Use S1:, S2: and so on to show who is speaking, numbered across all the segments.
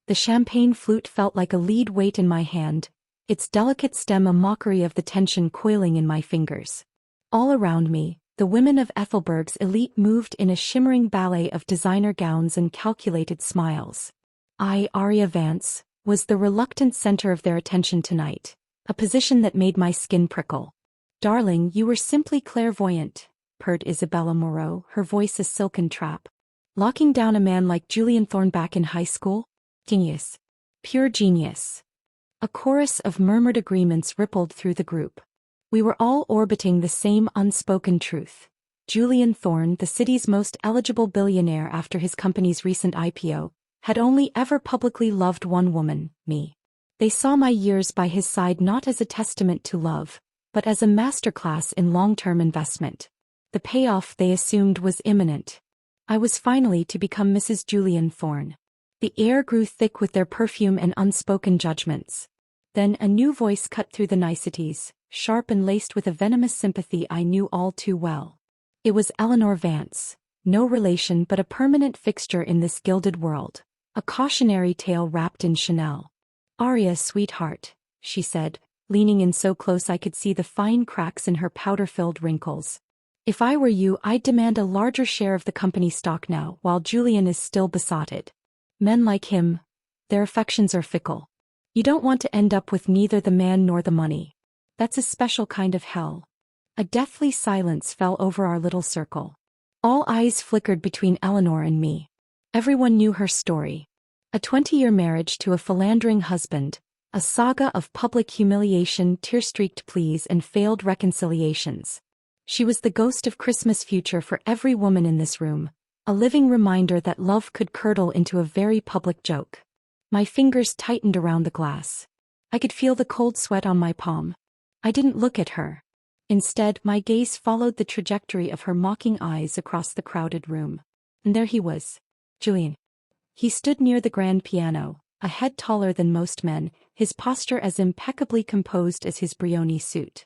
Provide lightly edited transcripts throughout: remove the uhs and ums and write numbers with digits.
S1: The champagne flute felt like a lead weight in my hand, its delicate stem a mockery of the tension coiling in my fingers. All around me, the women of Ethelberg's elite moved in a shimmering ballet of designer gowns and calculated smiles. I, Arya Vance, was the reluctant center of their attention tonight, a position that made my skin prickle. "Darling, you were simply clairvoyant," purred Isabella Moreau, her voice a silken trap. "Locking down a man like Julian Thorne back in high school? Genius. Pure genius." A chorus of murmured agreements rippled through the group. We were all orbiting the same unspoken truth. Julian Thorne, the city's most eligible billionaire after his company's recent IPO, had only ever publicly loved one woman, me. They saw my years by his side not as a testament to love, but as a masterclass in long-term investment. The payoff, they assumed, was imminent. I was finally to become Mrs. Julian Thorne. The air grew thick with their perfume and unspoken judgments. Then a new voice cut through the niceties, sharp and laced with a venomous sympathy I knew all too well. It was Eleanor Vance, no relation but a permanent fixture in this gilded world, a cautionary tale wrapped in Chanel. "Arya, sweetheart," she said, leaning in so close I could see the fine cracks in her powder-filled wrinkles. "If I were you, I'd demand a larger share of the company stock now while Julian is still besotted. Men like him, their affections are fickle. You don't want to end up with neither the man nor the money. That's a special kind of hell." A deathly silence fell over our little circle. All eyes flickered between Eleanor and me. Everyone knew her story. A 20-year marriage to a philandering husband, a saga of public humiliation, tear-streaked pleas and failed reconciliations. She was the ghost of Christmas future for every woman in this room, a living reminder that love could curdle into a very public joke. My fingers tightened around the glass. I could feel the cold sweat on my palm. I didn't look at her. Instead, my gaze followed the trajectory of her mocking eyes across the crowded room. And there he was, Julian. He stood near the grand piano, a head taller than most men, his posture as impeccably composed as his Brioni suit.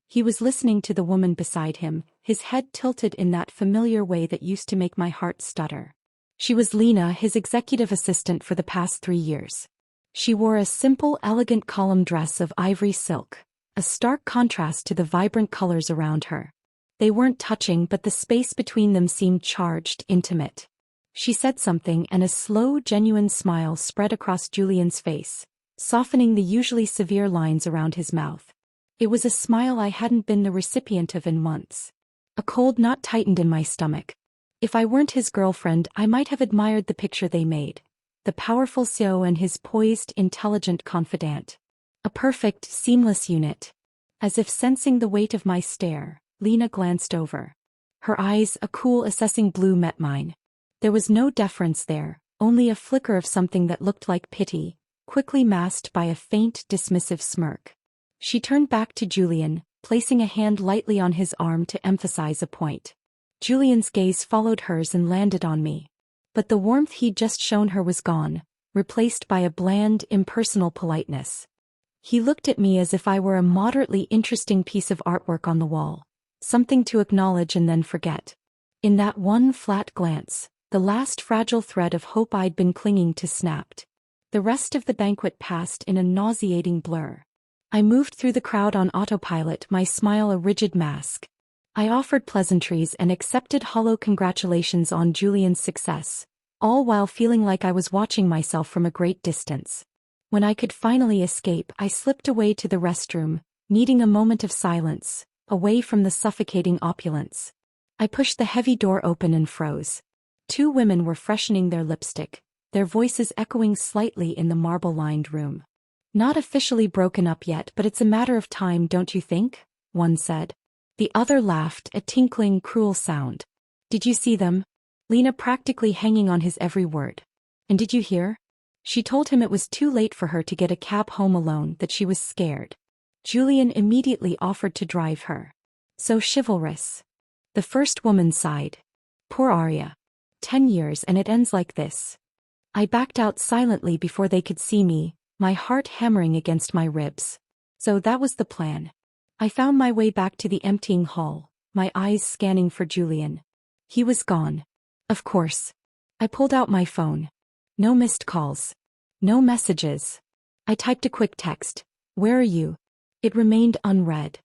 S1: He was listening to the woman beside him, his head tilted in that familiar way that used to make my heart stutter. She was Lena, his executive assistant for the past 3 years. She wore a simple, elegant column dress of ivory silk, a stark contrast to the vibrant colors around her. They weren't touching, but the space between them seemed charged, intimate. She said something and a slow, genuine smile spread across Julian's face, softening the usually severe lines around his mouth. It was a smile I hadn't been the recipient of in months. A cold knot tightened in my stomach. If I weren't his girlfriend, I might have admired the picture they made. The powerful CEO and his poised, intelligent confidant. A perfect, seamless unit. As if sensing the weight of my stare, Lena glanced over. Her eyes, a cool, assessing blue, met mine. There was no deference there, only a flicker of something that looked like pity, quickly masked by a faint, dismissive smirk. She turned back to Julian, placing a hand lightly on his arm to emphasize a point. Julian's gaze followed hers and landed on me. But the warmth he'd just shown her was gone, replaced by a bland, impersonal politeness. He looked at me as if I were a moderately interesting piece of artwork on the wall, something to acknowledge and then forget. In that one flat glance, the last fragile thread of hope I'd been clinging to snapped. The rest of the banquet passed in a nauseating blur. I moved through the crowd on autopilot, my smile a rigid mask. I offered pleasantries and accepted hollow congratulations on Julian's success, all while feeling like I was watching myself from a great distance. When I could finally escape, I slipped away to the restroom, needing a moment of silence, away from the suffocating opulence. I pushed the heavy door open and froze. 2 women were freshening their lipstick, their voices echoing slightly in the marble-lined room. "Not officially broken up yet, but it's a matter of time, don't you think?" one said. The other laughed, a tinkling, cruel sound. "Did you see them? Lena practically hanging on his every word. And did you hear? She told him it was too late for her to get a cab home alone, that she was scared. Julian immediately offered to drive her. So chivalrous." The first woman sighed. "Poor Arya. 10 years and it ends like this." I backed out silently before they could see me, my heart hammering against my ribs. So that was the plan. I found my way back to the emptying hall, my eyes scanning for Julian. He was gone. Of course. I pulled out my phone. No missed calls. No messages. I typed a quick text. Where are you? It remained unread.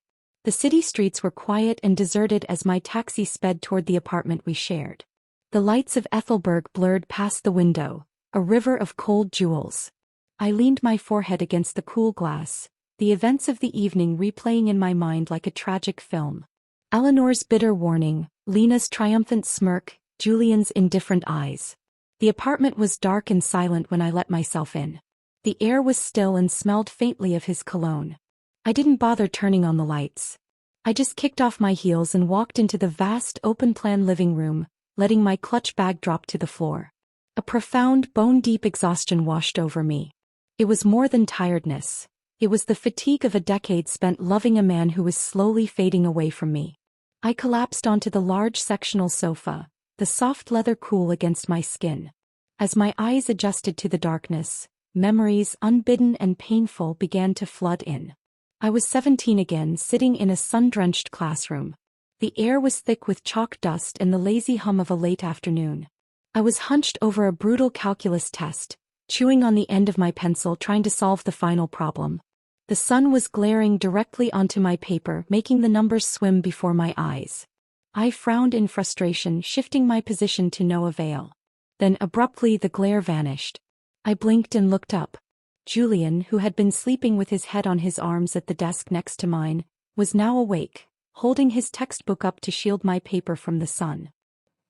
S1: The city streets were quiet and deserted as my taxi sped toward the apartment we shared. The lights of Ethelberg blurred past the window, a river of cold jewels. I leaned my forehead against the cool glass, the events of the evening replaying in my mind like a tragic film. Eleanor's bitter warning, Lena's triumphant smirk, Julian's indifferent eyes. The apartment was dark and silent when I let myself in. The air was still and smelled faintly of his cologne. I didn't bother turning on the lights. I just kicked off my heels and walked into the vast open-plan living room, letting my clutch bag drop to the floor. A profound, bone-deep exhaustion washed over me. It was more than tiredness. It was the fatigue of a decade spent loving a man who was slowly fading away from me. I collapsed onto the large sectional sofa, the soft leather cool against my skin. As my eyes adjusted to the darkness, memories, unbidden and painful, began to flood in. I was 17 again, sitting in a sun-drenched classroom. The air was thick with chalk dust and the lazy hum of a late afternoon. I was hunched over a brutal calculus test, chewing on the end of my pencil trying to solve the final problem. The sun was glaring directly onto my paper, making the numbers swim before my eyes. I frowned in frustration, shifting my position to no avail. Then abruptly the glare vanished. I blinked and looked up. Julian, who had been sleeping with his head on his arms at the desk next to mine, was now awake, holding his textbook up to shield my paper from the sun.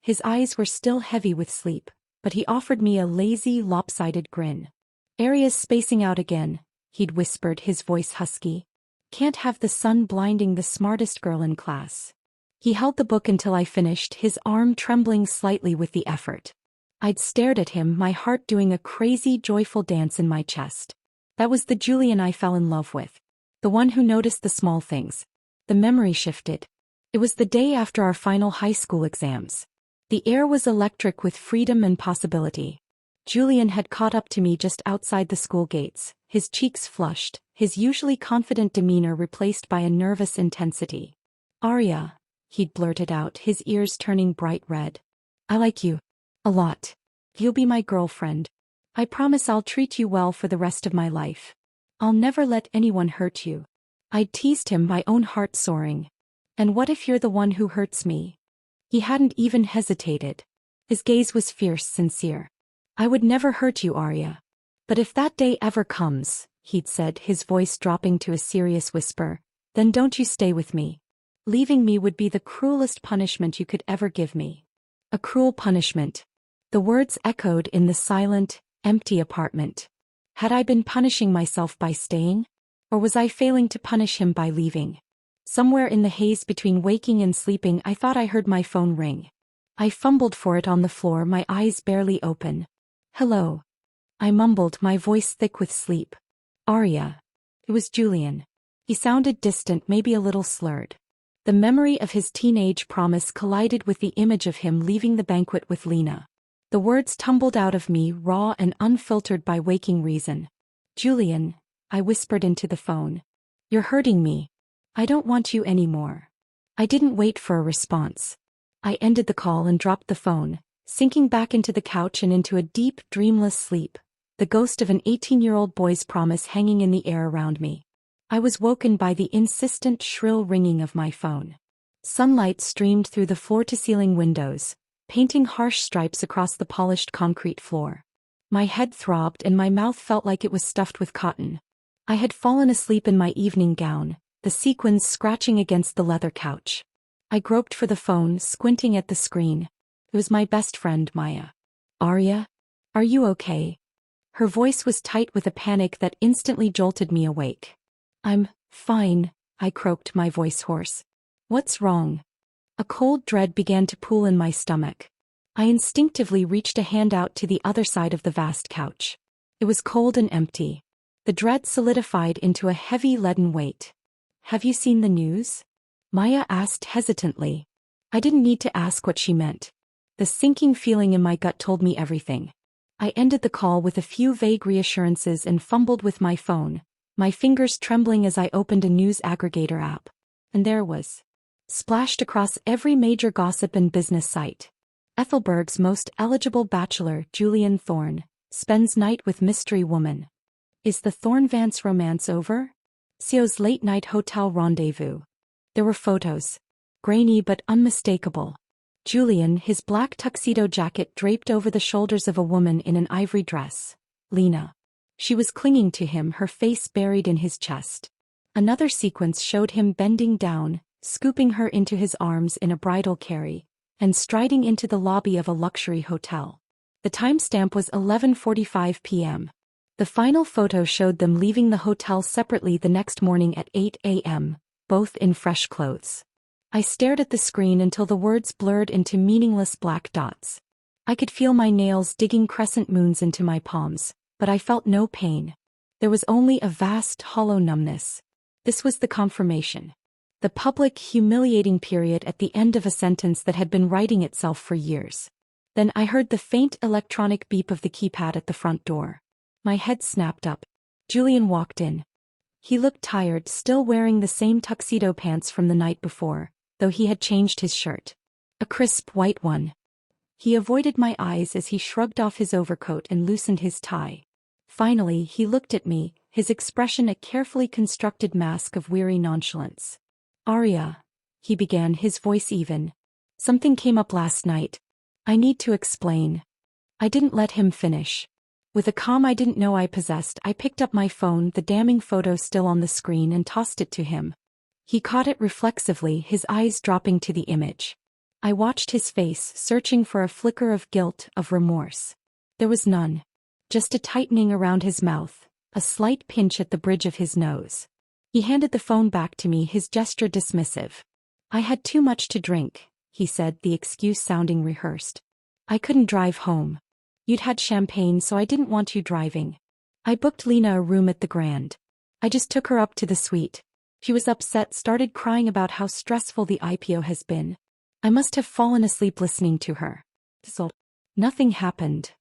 S1: His eyes were still heavy with sleep, but he offered me a lazy, lopsided grin. "Area's spacing out again," he'd whispered, his voice husky. "Can't have the sun blinding the smartest girl in class." He held the book until I finished, his arm trembling slightly with the effort. I'd stared at him, my heart doing a crazy, joyful dance in my chest. That was the Julian I fell in love with. The one who noticed the small things. The memory shifted. It was the day after our final high school exams. The air was electric with freedom and possibility. Julian had caught up to me just outside the school gates, his cheeks flushed, his usually confident demeanor replaced by a nervous intensity. "Aria," he'd blurted out, his ears turning bright red. "I like you. A lot. You'll be my girlfriend. I promise I'll treat you well for the rest of my life. I'll never let anyone hurt you." I'd teased him, my own heart soaring. "And what if you're the one who hurts me?" He hadn't even hesitated. His gaze was fierce, sincere. "I would never hurt you, Aria. But if that day ever comes," he'd said, his voice dropping to a serious whisper, "then don't you stay with me. Leaving me would be the cruelest punishment you could ever give me." A cruel punishment. The words echoed in the silent, empty apartment. Had I been punishing myself by staying? Or was I failing to punish him by leaving? Somewhere in the haze between waking and sleeping, I thought I heard my phone ring. I fumbled for it on the floor, my eyes barely open. "Hello," I mumbled, my voice thick with sleep. "Aria." It was Julian. He sounded distant, maybe a little slurred. The memory of his teenage promise collided with the image of him leaving the banquet with Lena. The words tumbled out of me, raw and unfiltered by waking reason. "Julian," I whispered into the phone. "You're hurting me. I don't want you anymore." I didn't wait for a response. I ended the call and dropped the phone, sinking back into the couch and into a deep, dreamless sleep, the ghost of an 18-year-old boy's promise hanging in the air around me. I was woken by the insistent, shrill ringing of my phone. Sunlight streamed through the floor-to-ceiling windows, painting harsh stripes across the polished concrete floor. My head throbbed and my mouth felt like it was stuffed with cotton. I had fallen asleep in my evening gown, the sequins scratching against the leather couch. I groped for the phone, squinting at the screen. It was my best friend, Maya. "Aria? Are you okay?" Her voice was tight with a panic that instantly jolted me awake. "I'm fine," I croaked, my voice hoarse. "What's wrong?" A cold dread began to pool in my stomach. I instinctively reached a hand out to the other side of the vast couch. It was cold and empty. The dread solidified into a heavy leaden weight. "Have you seen the news?" Maya asked hesitantly. I didn't need to ask what she meant. The sinking feeling in my gut told me everything. I ended the call with a few vague reassurances and fumbled with my phone, my fingers trembling as I opened a news aggregator app. And there it was, splashed across every major gossip and business site. Ethelberg's most eligible bachelor, Julian Thorne, Spends night with mystery woman. Is the Thornvance romance over? Sio's late-night hotel rendezvous. There were photos. Grainy but unmistakable. Julian, his black tuxedo jacket draped over the shoulders of a woman in an ivory dress. Lena. She was clinging to him, her face buried in his chest. Another sequence showed him bending down, scooping her into his arms in a bridal carry, and striding into the lobby of a luxury hotel. The timestamp was 11:45 p.m. The final photo showed them leaving the hotel separately the next morning at 8 a.m., both in fresh clothes. I stared at the screen until the words blurred into meaningless black dots. I could feel my nails digging crescent moons into my palms, but I felt no pain. There was only a vast, hollow numbness. This was the confirmation. The public, humiliating period at the end of a sentence that had been writing itself for years. Then I heard the faint electronic beep of the keypad at the front door. My head snapped up. Julian walked in. He looked tired, still wearing the same tuxedo pants from the night before, though he had changed his shirt. A crisp white one. He avoided my eyes as he shrugged off his overcoat and loosened his tie. Finally, he looked at me, his expression a carefully constructed mask of weary nonchalance. "Arya," he began, his voice even. "Something came up last night. I need to explain." I didn't let him finish. With a calm I didn't know I possessed, I picked up my phone, the damning photo still on the screen, and tossed it to him. He caught it reflexively, his eyes dropping to the image. I watched his face, searching for a flicker of guilt, of remorse. There was none. Just a tightening around his mouth, a slight pinch at the bridge of his nose. He handed the phone back to me, his gesture dismissive. "I had too much to drink," he said, the excuse sounding rehearsed. "I couldn't drive home. You'd had champagne, so I didn't want you driving. I booked Lena a room at the Grand. I just took her up to the suite. She was upset, started crying about how stressful the IPO has been. I must have fallen asleep listening to her. So, nothing happened."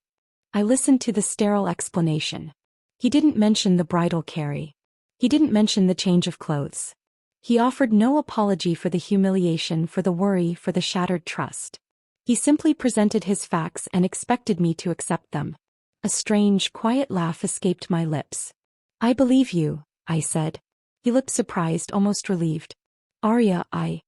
S1: I listened to the sterile explanation. He didn't mention the bridal carry. He didn't mention the change of clothes. He offered no apology for the humiliation, for the worry, for the shattered trust. He simply presented his facts and expected me to accept them. A strange, quiet laugh escaped my lips. "I believe you," I said. He looked surprised, almost relieved. "Arya, I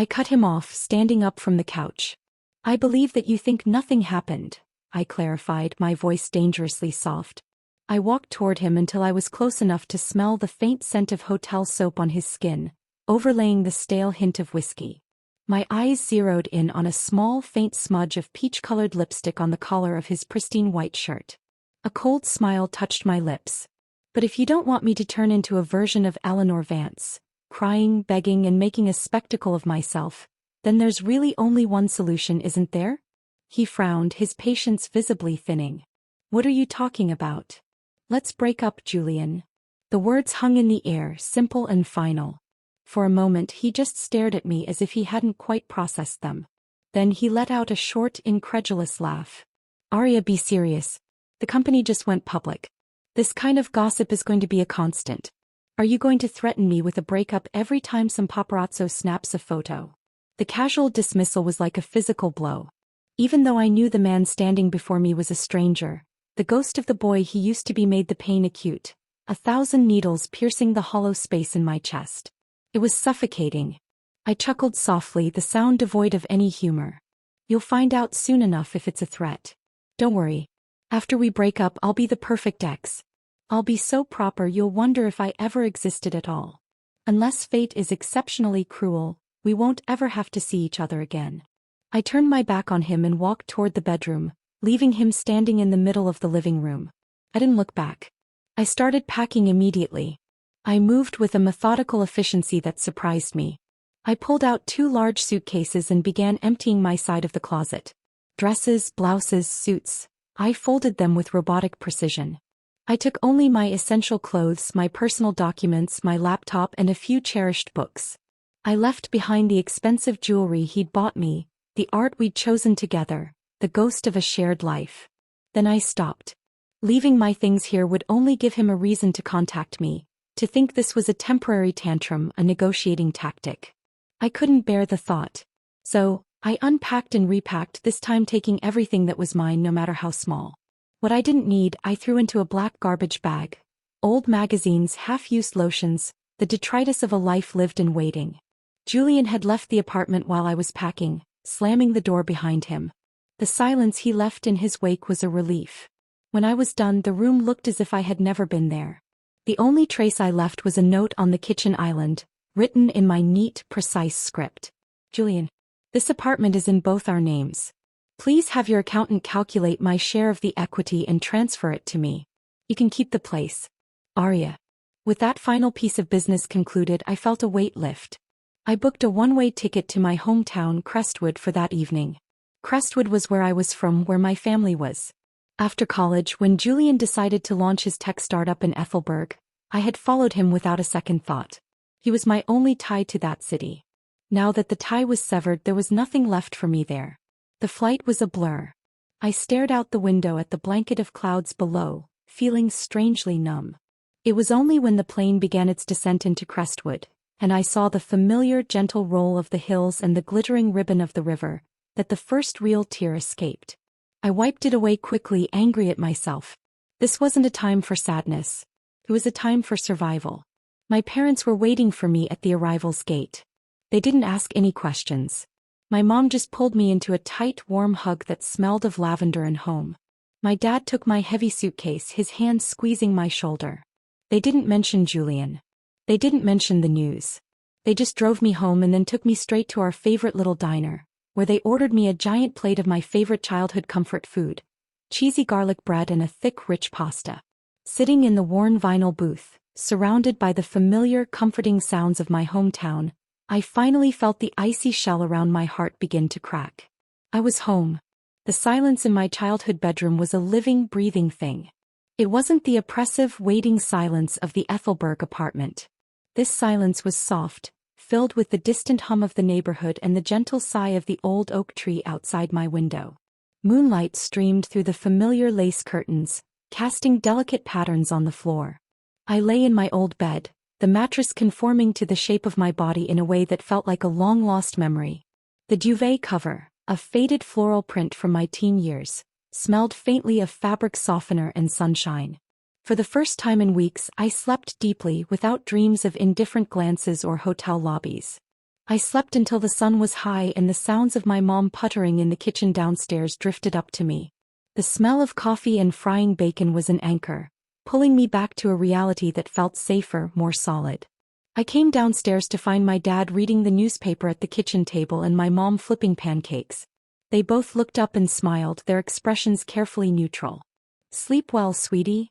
S1: cut him off, standing up from the couch. "I believe that you think nothing happened," I clarified, my voice dangerously soft. I walked toward him until I was close enough to smell the faint scent of hotel soap on his skin, overlaying the stale hint of whiskey. My eyes zeroed in on a small, faint smudge of peach-colored lipstick on the collar of his pristine white shirt. A cold smile touched my lips. "But if you don't want me to turn into a version of Eleanor Vance, crying, begging, and making a spectacle of myself, then there's really only one solution, isn't there?" He frowned, his patience visibly thinning. "What are you talking about?" "Let's break up, Julian." The words hung in the air, simple and final. For a moment he just stared at me as if he hadn't quite processed them. Then he let out a short, incredulous laugh. "Arya, be serious. The company just went public. This kind of gossip is going to be a constant. Are you going to threaten me with a breakup every time some paparazzo snaps a photo?" The casual dismissal was like a physical blow. Even though I knew the man standing before me was a stranger, the ghost of the boy he used to be made the pain acute, 1,000 needles piercing the hollow space in my chest. It was suffocating. I chuckled softly, the sound devoid of any humor. "You'll find out soon enough if it's a threat. Don't worry. After we break up, I'll be the perfect ex. I'll be so proper you'll wonder if I ever existed at all. Unless fate is exceptionally cruel, we won't ever have to see each other again." I turned my back on him and walked toward the bedroom, leaving him standing in the middle of the living room. I didn't look back. I started packing immediately. I moved with a methodical efficiency that surprised me. I pulled out 2 large suitcases and began emptying my side of the closet. Dresses, blouses, suits. I folded them with robotic precision. I took only my essential clothes, my personal documents, my laptop, and a few cherished books. I left behind the expensive jewelry he'd bought me, the art we'd chosen together, the ghost of a shared life. Then I stopped. Leaving my things here would only give him a reason to contact me, to think this was a temporary tantrum, a negotiating tactic. I couldn't bear the thought. So, I unpacked and repacked, this time taking everything that was mine, no matter how small. What I didn't need, I threw into a black garbage bag. Old magazines, half-used lotions, the detritus of a life lived in waiting. Julian had left the apartment while I was packing, slamming the door behind him. The silence he left in his wake was a relief. When I was done, the room looked as if I had never been there. The only trace I left was a note on the kitchen island, written in my neat, precise script. Julian, this apartment is in both our names. Please have your accountant calculate my share of the equity and transfer it to me. You can keep the place. Arya. With that final piece of business concluded, I felt a weight lift. I booked a one-way ticket to my hometown, Crestwood, for that evening. Crestwood was where I was from, where my family was. After college, when Julian decided to launch his tech startup in Ethelberg, I had followed him without a second thought. He was my only tie to that city. Now that the tie was severed, there was nothing left for me there. The flight was a blur. I stared out the window at the blanket of clouds below, feeling strangely numb. It was only when the plane began its descent into Crestwood, and I saw the familiar gentle roll of the hills and the glittering ribbon of the river, that the first real tear escaped. I wiped it away quickly, angry at myself. This wasn't a time for sadness. It was a time for survival. My parents were waiting for me at the arrival's gate. They didn't ask any questions. My mom just pulled me into a tight, warm hug that smelled of lavender and home. My dad took my heavy suitcase, his hand squeezing my shoulder. They didn't mention Julian. They didn't mention the news. They just drove me home and then took me straight to our favorite little diner, where they ordered me a giant plate of my favorite childhood comfort food, cheesy garlic bread and a thick, rich pasta. Sitting in the worn vinyl booth, surrounded by the familiar, comforting sounds of my hometown, I finally felt the icy shell around my heart begin to crack. I was home. The silence in my childhood bedroom was a living, breathing thing. It wasn't the oppressive, waiting silence of the Ethelberg apartment. This silence was soft, filled with the distant hum of the neighborhood and the gentle sigh of the old oak tree outside my window. Moonlight streamed through the familiar lace curtains, casting delicate patterns on the floor. I lay in my old bed, the mattress conforming to the shape of my body in a way that felt like a long-lost memory. The duvet cover, a faded floral print from my teen years, smelled faintly of fabric softener and sunshine. For the first time in weeks, I slept deeply without dreams of indifferent glances or hotel lobbies. I slept until the sun was high and the sounds of my mom puttering in the kitchen downstairs drifted up to me. The smell of coffee and frying bacon was an anchor, pulling me back to a reality that felt safer, more solid. I came downstairs to find my dad reading the newspaper at the kitchen table and my mom flipping pancakes. They both looked up and smiled, their expressions carefully neutral. "Sleep well, sweetie?"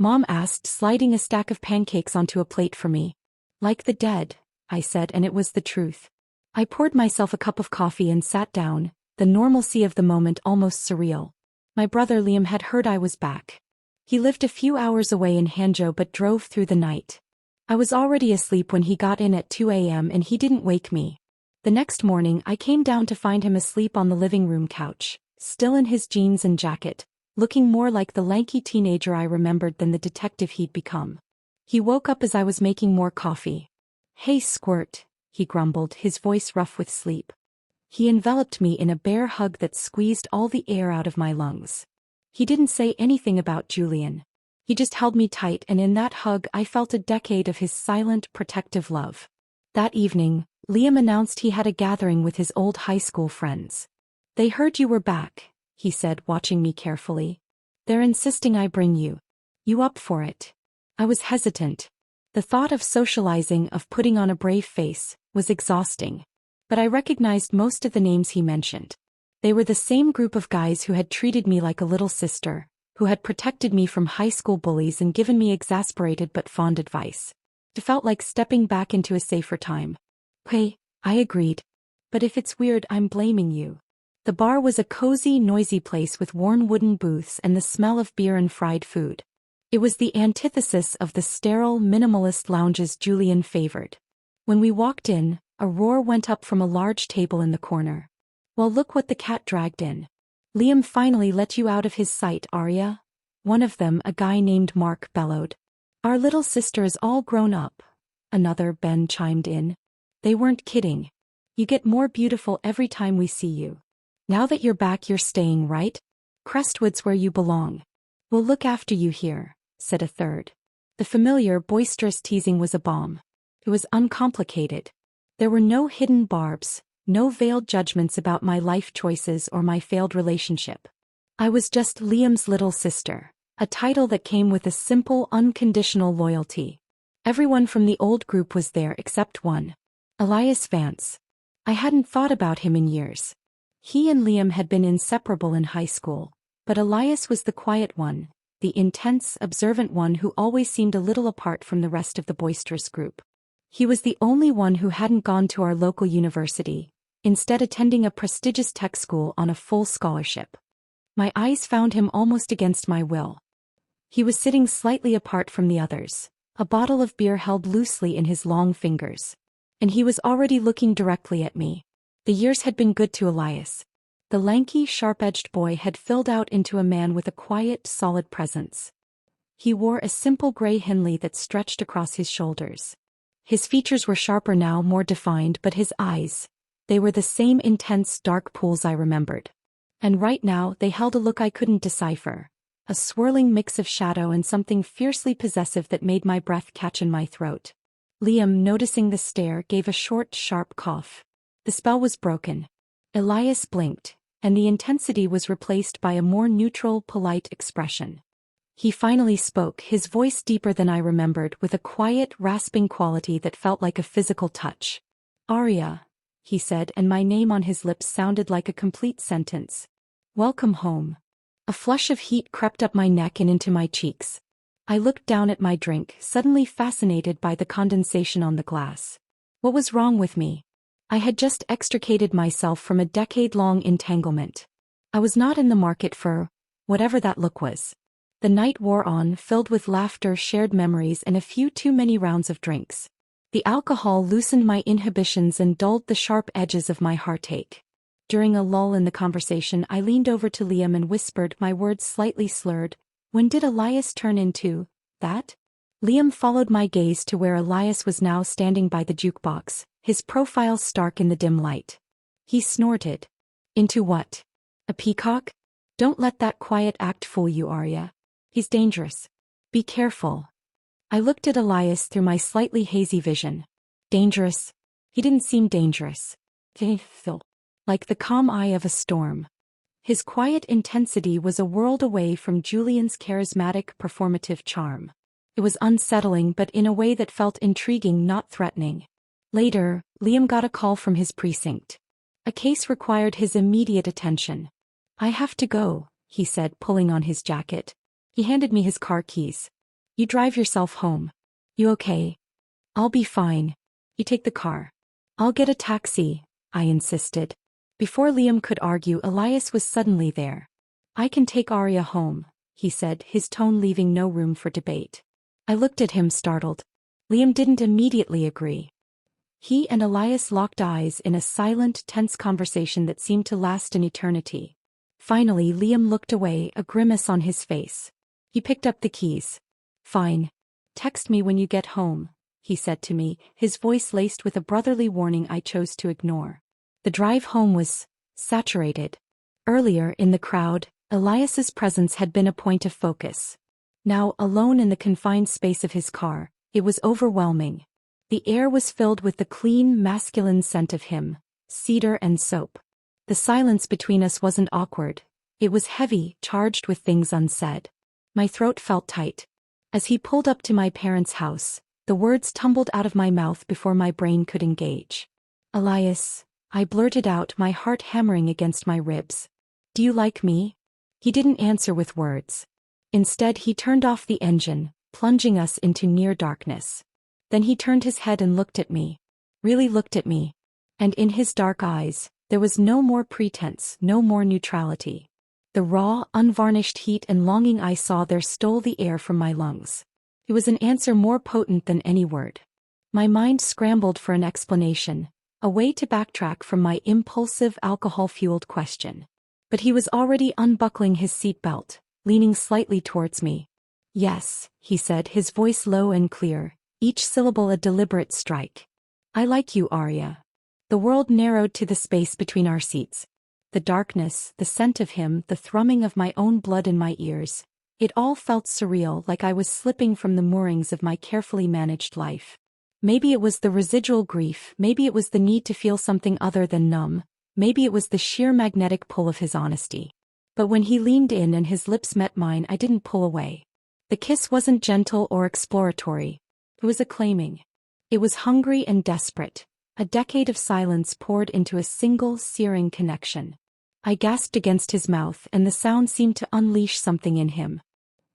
S1: Mom asked, sliding a stack of pancakes onto a plate for me. "Like the dead," I said, and it was the truth. I poured myself a cup of coffee and sat down, the normalcy of the moment almost surreal. My brother Liam had heard I was back. He lived a few hours away in Hangzhou but drove through the night. I was already asleep when he got in at 2 a.m. and he didn't wake me. The next morning I came down to find him asleep on the living room couch, still in his jeans and jacket, looking more like the lanky teenager I remembered than the detective he'd become. He woke up as I was making more coffee. "Hey, Squirt," he grumbled, his voice rough with sleep. He enveloped me in a bear hug that squeezed all the air out of my lungs. He didn't say anything about Julian. He just held me tight, and in that hug I felt a decade of his silent, protective love. That evening, Liam announced he had a gathering with his old high school friends. "They heard you were back," he said, watching me carefully. "They're insisting I bring you. You up for it?" I was hesitant. The thought of socializing, of putting on a brave face, was exhausting. But I recognized most of the names he mentioned. They were the same group of guys who had treated me like a little sister, who had protected me from high school bullies and given me exasperated but fond advice. It felt like stepping back into a safer time. "Hey," I agreed. "But if it's weird, I'm blaming you." The bar was a cozy, noisy place with worn wooden booths and the smell of beer and fried food. It was the antithesis of the sterile, minimalist lounges Julian favored. When we walked in, a roar went up from a large table in the corner. "Well, look what the cat dragged in. Liam finally let you out of his sight, Arya." One of them, a guy named Mark, bellowed. "Our little sister is all grown up." Another, Ben, chimed in. They weren't kidding. "You get more beautiful every time we see you. Now that you're back, you're staying, right? Crestwood's where you belong." "We'll look after you here," said a third. The familiar, boisterous teasing was a balm. It was uncomplicated. There were no hidden barbs, no veiled judgments about my life choices or my failed relationship. I was just Liam's little sister, a title that came with a simple, unconditional loyalty. Everyone from the old group was there except one. Elias Vance. I hadn't thought about him in years. He and Liam had been inseparable in high school, but Elias was the quiet one, the intense, observant one who always seemed a little apart from the rest of the boisterous group. He was the only one who hadn't gone to our local university, instead attending a prestigious tech school on a full scholarship. My eyes found him almost against my will. He was sitting slightly apart from the others, a bottle of beer held loosely in his long fingers. And he was already looking directly at me. The years had been good to Elias. The lanky, sharp-edged boy had filled out into a man with a quiet, solid presence. He wore a simple gray Henley that stretched across his shoulders. His features were sharper now, more defined, but his eyes, they were the same intense, dark pools I remembered. And right now, they held a look I couldn't decipher, a swirling mix of shadow and something fiercely possessive that made my breath catch in my throat. Liam, noticing the stare, gave a short, sharp cough. The spell was broken. Elias blinked, and the intensity was replaced by a more neutral, polite expression. He finally spoke, his voice deeper than I remembered, with a quiet, rasping quality that felt like a physical touch. "Arya," he said, and my name on his lips sounded like a complete sentence. "Welcome home." A flush of heat crept up my neck and into my cheeks. I looked down at my drink, suddenly fascinated by the condensation on the glass. What was wrong with me? I had just extricated myself from a decade-long entanglement. I was not in the market for whatever that look was. The night wore on, filled with laughter, shared memories, and a few too many rounds of drinks. The alcohol loosened my inhibitions and dulled the sharp edges of my heartache. During a lull in the conversation, I leaned over to Liam and whispered, my words slightly slurred, "When did Elias turn into that?" Liam followed my gaze to where Elias was now standing by the jukebox, his profile stark in the dim light. He snorted. "Into what? A peacock? Don't let that quiet act fool you, Arya. He's dangerous. Be careful." I looked at Elias through my slightly hazy vision. Dangerous? He didn't seem dangerous. Like the calm eye of a storm. His quiet intensity was a world away from Julian's charismatic, performative charm. It was unsettling, but in a way that felt intriguing, not threatening. Later, Liam got a call from his precinct. A case required his immediate attention. "I have to go," he said, pulling on his jacket. He handed me his car keys. "You drive yourself home. You okay?" "I'll be fine. You take the car." "I'll get a taxi," I insisted. Before Liam could argue, Elias was suddenly there. "I can take Arya home," he said, his tone leaving no room for debate. I looked at him, startled. Liam didn't immediately agree. He and Elias locked eyes in a silent, tense conversation that seemed to last an eternity. Finally, Liam looked away, a grimace on his face. He picked up the keys. "Fine. Text me when you get home," he said to me, his voice laced with a brotherly warning I chose to ignore. The drive home was saturated. Earlier, in the crowd, Elias's presence had been a point of focus. Now, alone in the confined space of his car, it was overwhelming. The air was filled with the clean, masculine scent of him, cedar and soap. The silence between us wasn't awkward. It was heavy, charged with things unsaid. My throat felt tight. As he pulled up to my parents' house, the words tumbled out of my mouth before my brain could engage. "Elias," I blurted out, my heart hammering against my ribs. "Do you like me?" He didn't answer with words. Instead, he turned off the engine, plunging us into near darkness. Then he turned his head and looked at me. Really looked at me. And in his dark eyes, there was no more pretense, no more neutrality. The raw, unvarnished heat and longing I saw there stole the air from my lungs. It was an answer more potent than any word. My mind scrambled for an explanation, a way to backtrack from my impulsive, alcohol-fueled question. But he was already unbuckling his seatbelt, leaning slightly towards me. "Yes," he said, his voice low and clear, each syllable a deliberate strike. "I like you, Arya." The world narrowed to the space between our seats. The darkness, the scent of him, the thrumming of my own blood in my ears. It all felt surreal, like I was slipping from the moorings of my carefully managed life. Maybe it was the residual grief, maybe it was the need to feel something other than numb, maybe it was the sheer magnetic pull of his honesty. But when he leaned in and his lips met mine, I didn't pull away. The kiss wasn't gentle or exploratory. It was acclaiming. It was hungry and desperate. A decade of silence poured into a single, searing connection. I gasped against his mouth, and the sound seemed to unleash something in him.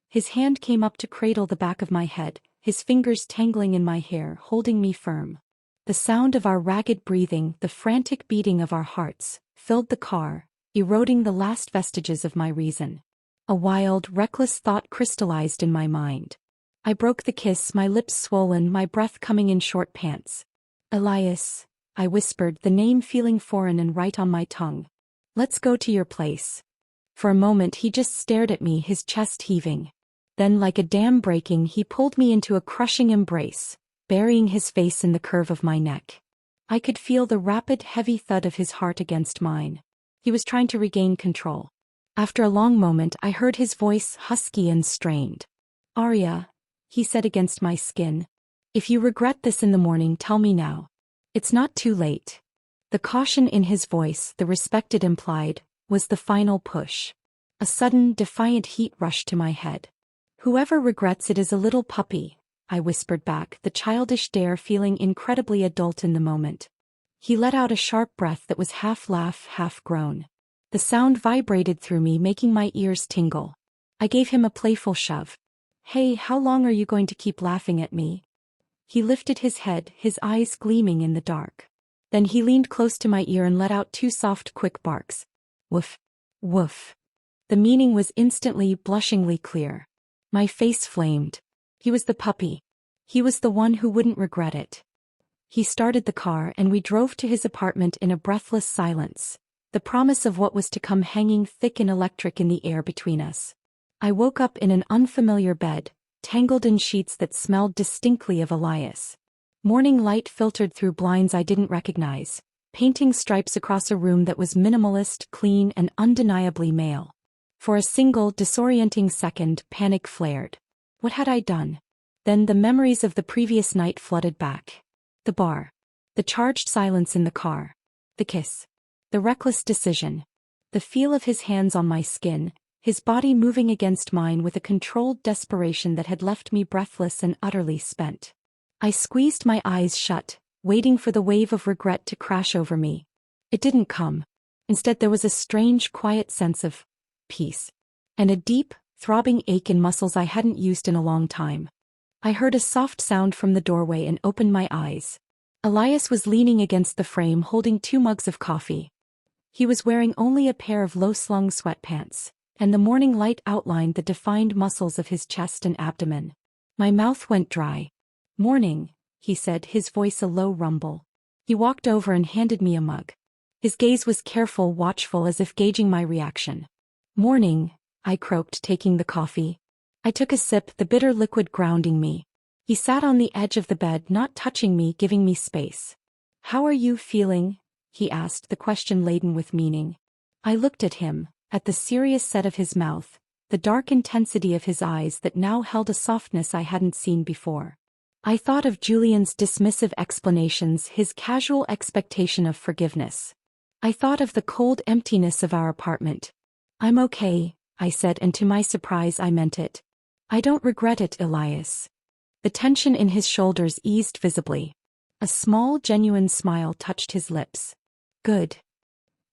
S1: His hand came up to cradle the back of my head, his fingers tangling in my hair, holding me firm. The sound of our ragged breathing, the frantic beating of our hearts, filled the car, eroding the last vestiges of my reason. A wild, reckless thought crystallized in my mind. I broke the kiss, my lips swollen, my breath coming in short pants. "Elias," I whispered, the name feeling foreign and right on my tongue. "Let's go to your place." For a moment he just stared at me, his chest heaving. Then, like a dam breaking, he pulled me into a crushing embrace, burying his face in the curve of my neck. I could feel the rapid, heavy thud of his heart against mine. He was trying to regain control. After a long moment, I heard his voice, husky and strained. "Arya," he said against my skin. "If you regret this in the morning, tell me now. It's not too late." The caution in his voice, the respect it implied, was the final push. A sudden, defiant heat rushed to my head. "Whoever regrets it is a little puppy," I whispered back, the childish dare feeling incredibly adult in the moment. He let out a sharp breath that was half laugh, half groan. The sound vibrated through me, making my ears tingle. I gave him a playful shove. "Hey, how long are you going to keep laughing at me?" He lifted his head, his eyes gleaming in the dark. Then he leaned close to my ear and let out 2 soft, quick barks. Woof. Woof. The meaning was instantly, blushingly clear. My face flamed. He was the puppy. He was the one who wouldn't regret it. He started the car and we drove to his apartment in a breathless silence, the promise of what was to come hanging thick and electric in the air between us. I woke up in an unfamiliar bed, tangled in sheets that smelled distinctly of Elias. Morning light filtered through blinds I didn't recognize, painting stripes across a room that was minimalist, clean, and undeniably male. For a single, disorienting second, panic flared. What had I done? Then the memories of the previous night flooded back. The bar. The charged silence in the car. The kiss. The reckless decision. The feel of his hands on my skin, his body moving against mine with a controlled desperation that had left me breathless and utterly spent. I squeezed my eyes shut, waiting for the wave of regret to crash over me. It didn't come. Instead, there was a strange, quiet sense of peace, and a deep, throbbing ache in muscles I hadn't used in a long time. I heard a soft sound from the doorway and opened my eyes. Elias was leaning against the frame holding 2 mugs of coffee. He was wearing only a pair of low-slung sweatpants, and the morning light outlined the defined muscles of his chest and abdomen. My mouth went dry. "Morning," he said, his voice a low rumble. He walked over and handed me a mug. His gaze was careful, watchful, as if gauging my reaction. "Morning," I croaked, taking the coffee. I took a sip, the bitter liquid grounding me. He sat on the edge of the bed, not touching me, giving me space. "How are you feeling?" he asked, the question laden with meaning. I looked at him, at the serious set of his mouth, the dark intensity of his eyes that now held a softness I hadn't seen before. I thought of Julian's dismissive explanations, his casual expectation of forgiveness. I thought of the cold emptiness of our apartment. "I'm okay," I said, and to my surprise I meant it. "I don't regret it, Elias." The tension in his shoulders eased visibly. A small, genuine smile touched his lips. "Good."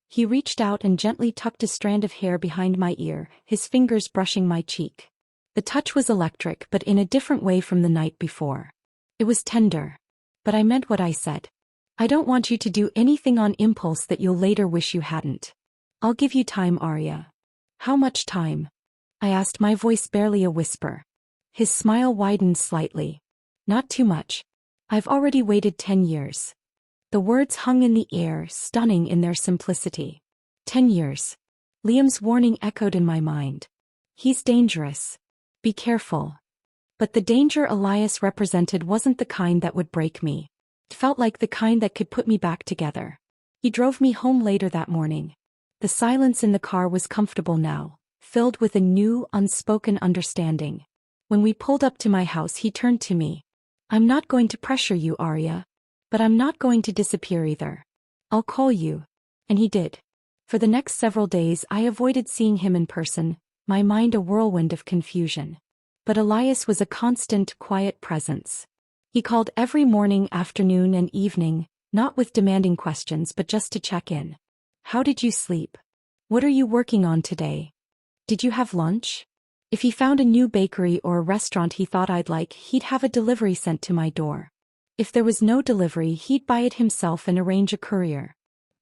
S1: He reached out and gently tucked a strand of hair behind my ear, his fingers brushing my cheek. The touch was electric, but in a different way from the night before. It was tender. But I meant what I said. "I don't want you to do anything on impulse that you'll later wish you hadn't. I'll give you time, Arya." "How much time?" I asked, my voice barely a whisper. His smile widened slightly. "Not too much. I've already waited 10 years. The words hung in the air, stunning in their simplicity. 10 years. Liam's warning echoed in my mind. He's dangerous. Be careful. But the danger Elias represented wasn't the kind that would break me. It felt like the kind that could put me back together. He drove me home later that morning. The silence in the car was comfortable now, filled with a new, unspoken understanding. When we pulled up to my house, he turned to me. "I'm not going to pressure you, Arya. But I'm not going to disappear either. I'll call you." And he did. For the next several days I avoided seeing him in person, my mind a whirlwind of confusion. But Elias was a constant, quiet presence. He called every morning, afternoon, and evening, not with demanding questions but just to check in. "How did you sleep? What are you working on today? Did you have lunch?" If he found a new bakery or a restaurant he thought I'd like, he'd have a delivery sent to my door. If there was no delivery, he'd buy it himself and arrange a courier.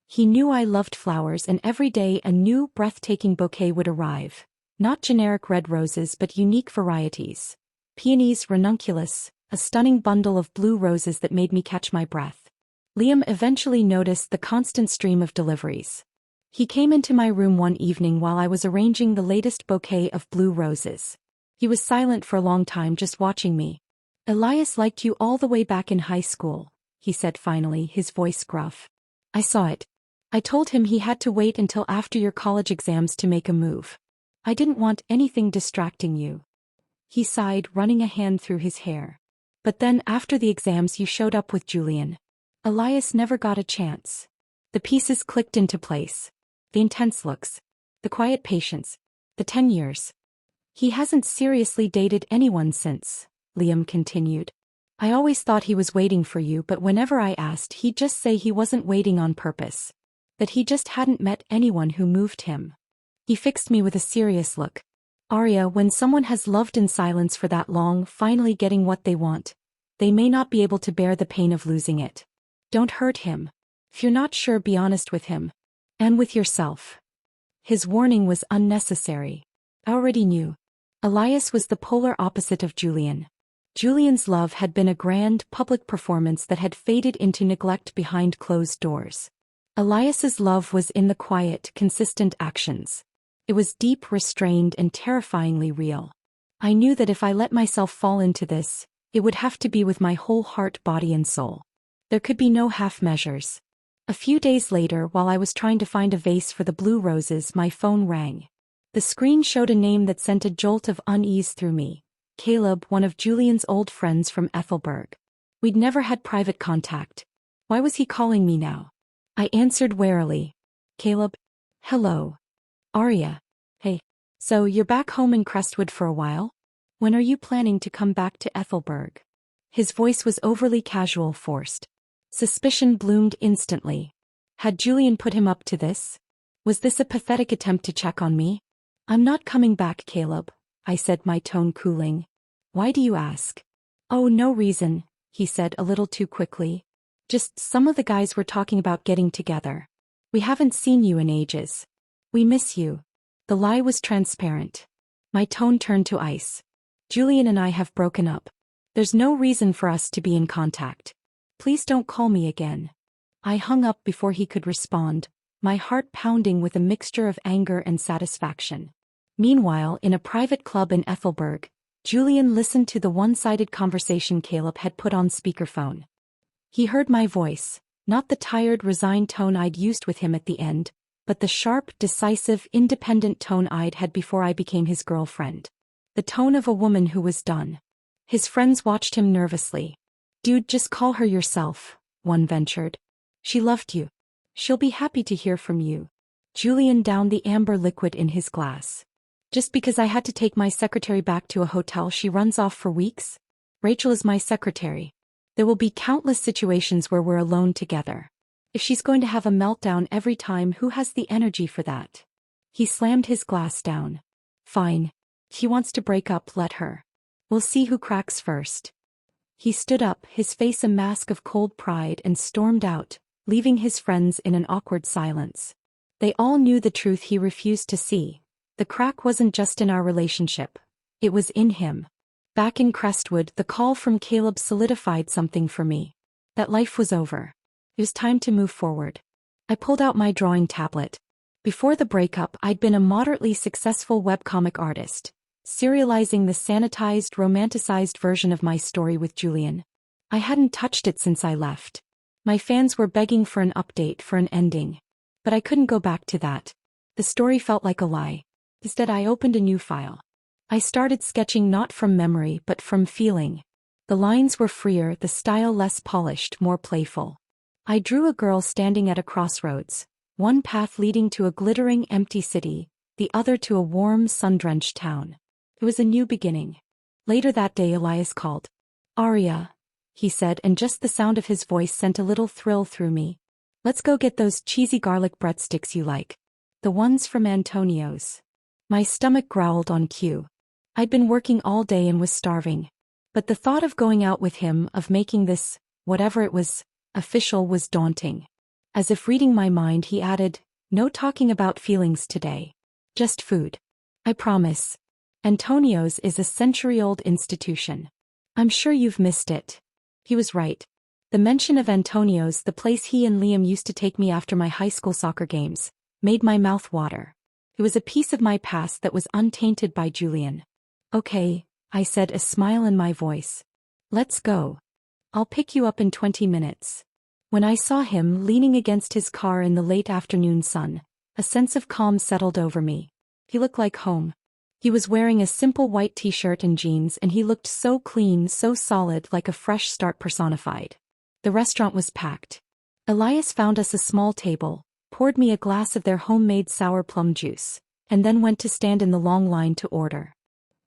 S1: He knew I loved flowers, and every day a new, breathtaking bouquet would arrive. Not generic red roses but unique varieties. Peonies, ranunculus, a stunning bundle of blue roses that made me catch my breath. Liam eventually noticed the constant stream of deliveries. He came into my room one evening while I was arranging the latest bouquet of blue roses. He was silent for a long time, just watching me. "Elias liked you all the way back in high school," he said finally, his voice gruff. "I saw it. I told him he had to wait until after your college exams to make a move. I didn't want anything distracting you." He sighed, running a hand through his hair. "But then after the exams you showed up with Julian. Elias never got a chance." The pieces clicked into place. The intense looks. The quiet patience. The 10 years. "He hasn't seriously dated anyone since," Liam continued. "I always thought he was waiting for you, but whenever I asked he'd just say he wasn't waiting on purpose. That he just hadn't met anyone who moved him." He fixed me with a serious look. "Arya, when someone has loved in silence for that long, finally getting what they want, they may not be able to bear the pain of losing it. Don't hurt him. If you're not sure, be honest with him. And with yourself." His warning was unnecessary. I already knew. Elias was the polar opposite of Julian. Julian's love had been a grand, public performance that had faded into neglect behind closed doors. Elias's love was in the quiet, consistent actions. It was deep, restrained, and terrifyingly real. I knew that if I let myself fall into this, it would have to be with my whole heart, body, and soul. There could be no half measures. A few days later, while I was trying to find a vase for the blue roses, my phone rang. The screen showed a name that sent a jolt of unease through me. Caleb, one of Julian's old friends from Ethelberg. We'd never had private contact. Why was he calling me now? I answered warily. "Caleb." "Hello. Arya." "Hey. So you're back home in Crestwood for a while? When are you planning to come back to Ethelberg?" His voice was overly casual, forced. Suspicion bloomed instantly. Had Julian put him up to this? Was this a pathetic attempt to check on me? "I'm not coming back, Caleb," I said, my tone cooling. "Why do you ask?" "Oh, no reason," he said a little too quickly. "Just some of the guys were talking about getting together. We haven't seen you in ages. We miss you." The lie was transparent. My tone turned to ice. "Julian and I have broken up. There's no reason for us to be in contact. Please don't call me again." I hung up before he could respond, my heart pounding with a mixture of anger and satisfaction. Meanwhile, in a private club in Ethelberg, Julian listened to the one-sided conversation Caleb had put on speakerphone. He heard my voice, not the tired, resigned tone I'd used with him at the end, but the sharp, decisive, independent tone I'd had before I became his girlfriend. The tone of a woman who was done. His friends watched him nervously. "Dude, just call her yourself," one ventured. "She loved you. She'll be happy to hear from you." Julian downed the amber liquid in his glass. "Just because I had to take my secretary back to a hotel she runs off for weeks? Rachel is my secretary. There will be countless situations where we're alone together. If she's going to have a meltdown every time, who has the energy for that?" He slammed his glass down. "Fine. If she wants to break up, let her. We'll see who cracks first." He stood up, his face a mask of cold pride, and stormed out, leaving his friends in an awkward silence. They all knew the truth he refused to see. The crack wasn't just in our relationship. It was in him. Back in Crestwood, the call from Caleb solidified something for me. That life was over. It was time to move forward. I pulled out my drawing tablet. Before the breakup, I'd been a moderately successful webcomic artist, serializing the sanitized, romanticized version of my story with Julian. I hadn't touched it since I left. My fans were begging for an update, for an ending. But I couldn't go back to that. The story felt like a lie. Instead, I opened a new file. I started sketching not from memory but from feeling. The lines were freer, the style less polished, more playful. I drew a girl standing at a crossroads, one path leading to a glittering empty city, the other to a warm, sun-drenched town. It was a new beginning. Later that day Elias called. "Aria," he said, and just the sound of his voice sent a little thrill through me. "Let's go get those cheesy garlic breadsticks you like. The ones from Antonio's." My stomach growled on cue. I'd been working all day and was starving. But the thought of going out with him, of making this, whatever it was, official was daunting. As if reading my mind, he added, "No talking about feelings today. Just food. I promise. Antonio's is a century-old institution. I'm sure you've missed it." He was right. The mention of Antonio's, the place he and Liam used to take me after my high school soccer games, made my mouth water. It was a piece of my past that was untainted by Julian. "Okay," I said, a smile in my voice. "Let's go. I'll pick you up in 20 minutes. When I saw him leaning against his car in the late afternoon sun, a sense of calm settled over me. He looked like home. He was wearing a simple white t-shirt and jeans, and he looked so clean, so solid, like a fresh start personified. The restaurant was packed. Elias found us a small table, poured me a glass of their homemade sour plum juice, and then went to stand in the long line to order.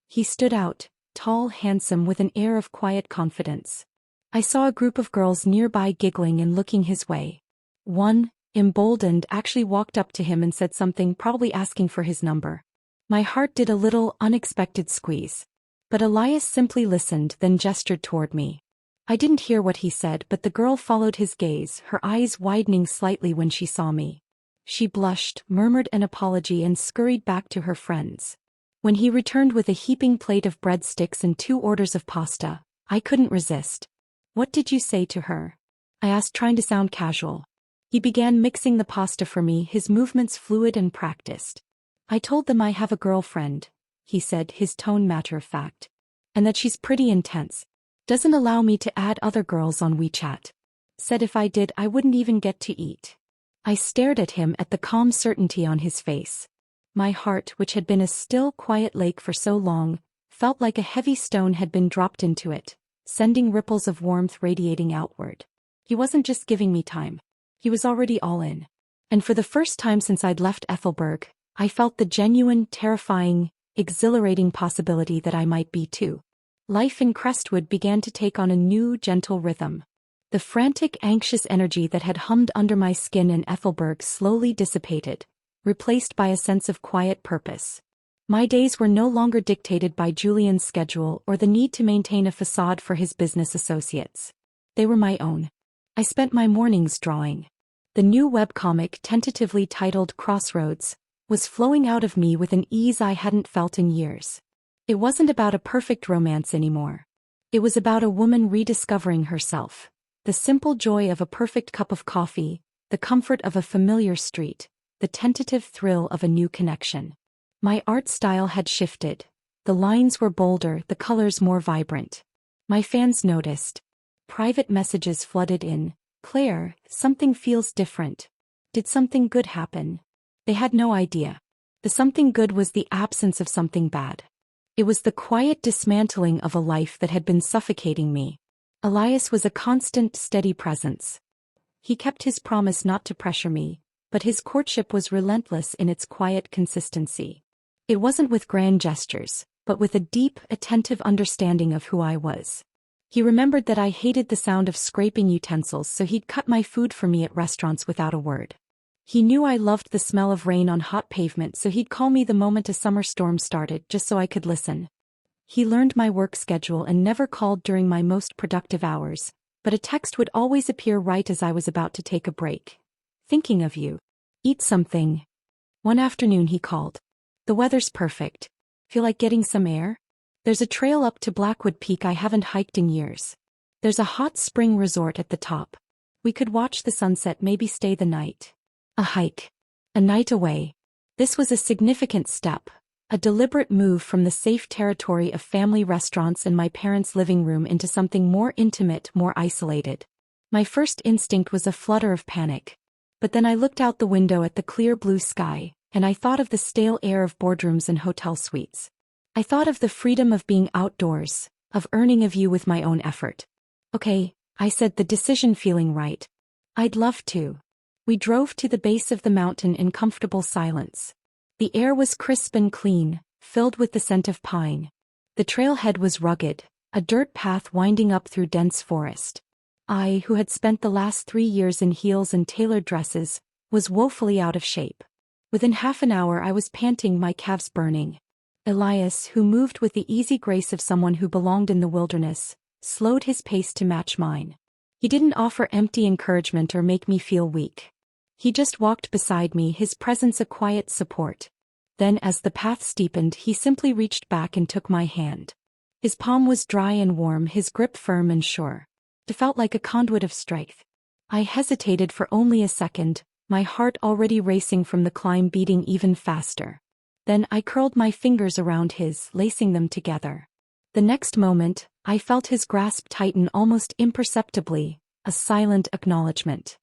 S1: He stood out, tall, handsome, with an air of quiet confidence. I saw a group of girls nearby giggling and looking his way. One, emboldened, actually walked up to him and said something, probably asking for his number. My heart did a little unexpected squeeze. But Elias simply listened, then gestured toward me. I didn't hear what he said, but the girl followed his gaze, her eyes widening slightly when she saw me. She blushed, murmured an apology, and scurried back to her friends. When he returned with a heaping plate of breadsticks and 2 orders of pasta, I couldn't resist. "What did you say to her?" I asked, trying to sound casual. He began mixing the pasta for me, his movements fluid and practiced. "I told them I have a girlfriend," he said, his tone matter-of-fact. "And that she's pretty intense. Doesn't allow me to add other girls on WeChat. Said if I did, I wouldn't even get to eat." I stared at him, at the calm certainty on his face. My heart, which had been a still, quiet lake for so long, felt like a heavy stone had been dropped into it, sending ripples of warmth radiating outward. He wasn't just giving me time. He was already all in. And for the first time since I'd left Ethelberg, I felt the genuine, terrifying, exhilarating possibility that I might be too. Life in Crestwood began to take on a new, gentle rhythm. The frantic, anxious energy that had hummed under my skin in Ethelberg slowly dissipated, replaced by a sense of quiet purpose. My days were no longer dictated by Julian's schedule or the need to maintain a facade for his business associates. They were my own. I spent my mornings drawing. The new webcomic, tentatively titled Crossroads, was flowing out of me with an ease I hadn't felt in years. It wasn't about a perfect romance anymore. It was about a woman rediscovering herself. The simple joy of a perfect cup of coffee, the comfort of a familiar street, the tentative thrill of a new connection. My art style had shifted. The lines were bolder, the colors more vibrant. My fans noticed. Private messages flooded in. "Claire, something feels different. Did something good happen?" They had no idea. The something good was the absence of something bad. It was the quiet dismantling of a life that had been suffocating me. Elias was a constant, steady presence. He kept his promise not to pressure me, but his courtship was relentless in its quiet consistency. It wasn't with grand gestures, but with a deep, attentive understanding of who I was. He remembered that I hated the sound of scraping utensils, so he'd cut my food for me at restaurants without a word. He knew I loved the smell of rain on hot pavement, so he'd call me the moment a summer storm started, just so I could listen. He learned my work schedule and never called during my most productive hours, but a text would always appear right as I was about to take a break. "Thinking of you. Eat something." One afternoon he called. "The weather's perfect. Feel like getting some air? There's a trail up to Blackwood Peak I haven't hiked in years. There's a hot spring resort at the top. We could watch the sunset, maybe stay the night." A hike. A night away. This was a significant step, a deliberate move from the safe territory of family restaurants and my parents' living room into something more intimate, more isolated. My first instinct was a flutter of panic. But then I looked out the window at the clear blue sky, and I thought of the stale air of boardrooms and hotel suites. I thought of the freedom of being outdoors, of earning a view with my own effort. Okay, I said, the decision feeling right. I'd love to. We drove to the base of the mountain in comfortable silence. The air was crisp and clean, filled with the scent of pine. The trailhead was rugged, a dirt path winding up through dense forest. I, who had spent the last 3 years in heels and tailored dresses, was woefully out of shape. Within half an hour I was panting, my calves burning. Elias, who moved with the easy grace of someone who belonged in the wilderness, slowed his pace to match mine. He didn't offer empty encouragement or make me feel weak. He just walked beside me, his presence a quiet support. Then, as the path steepened, he simply reached back and took my hand. His palm was dry and warm, his grip firm and sure. It felt like a conduit of strength. I hesitated for only a second, my heart already racing from the climb, beating even faster. Then I curled my fingers around his, lacing them together. The next moment, I felt his grasp tighten almost imperceptibly, a silent acknowledgement.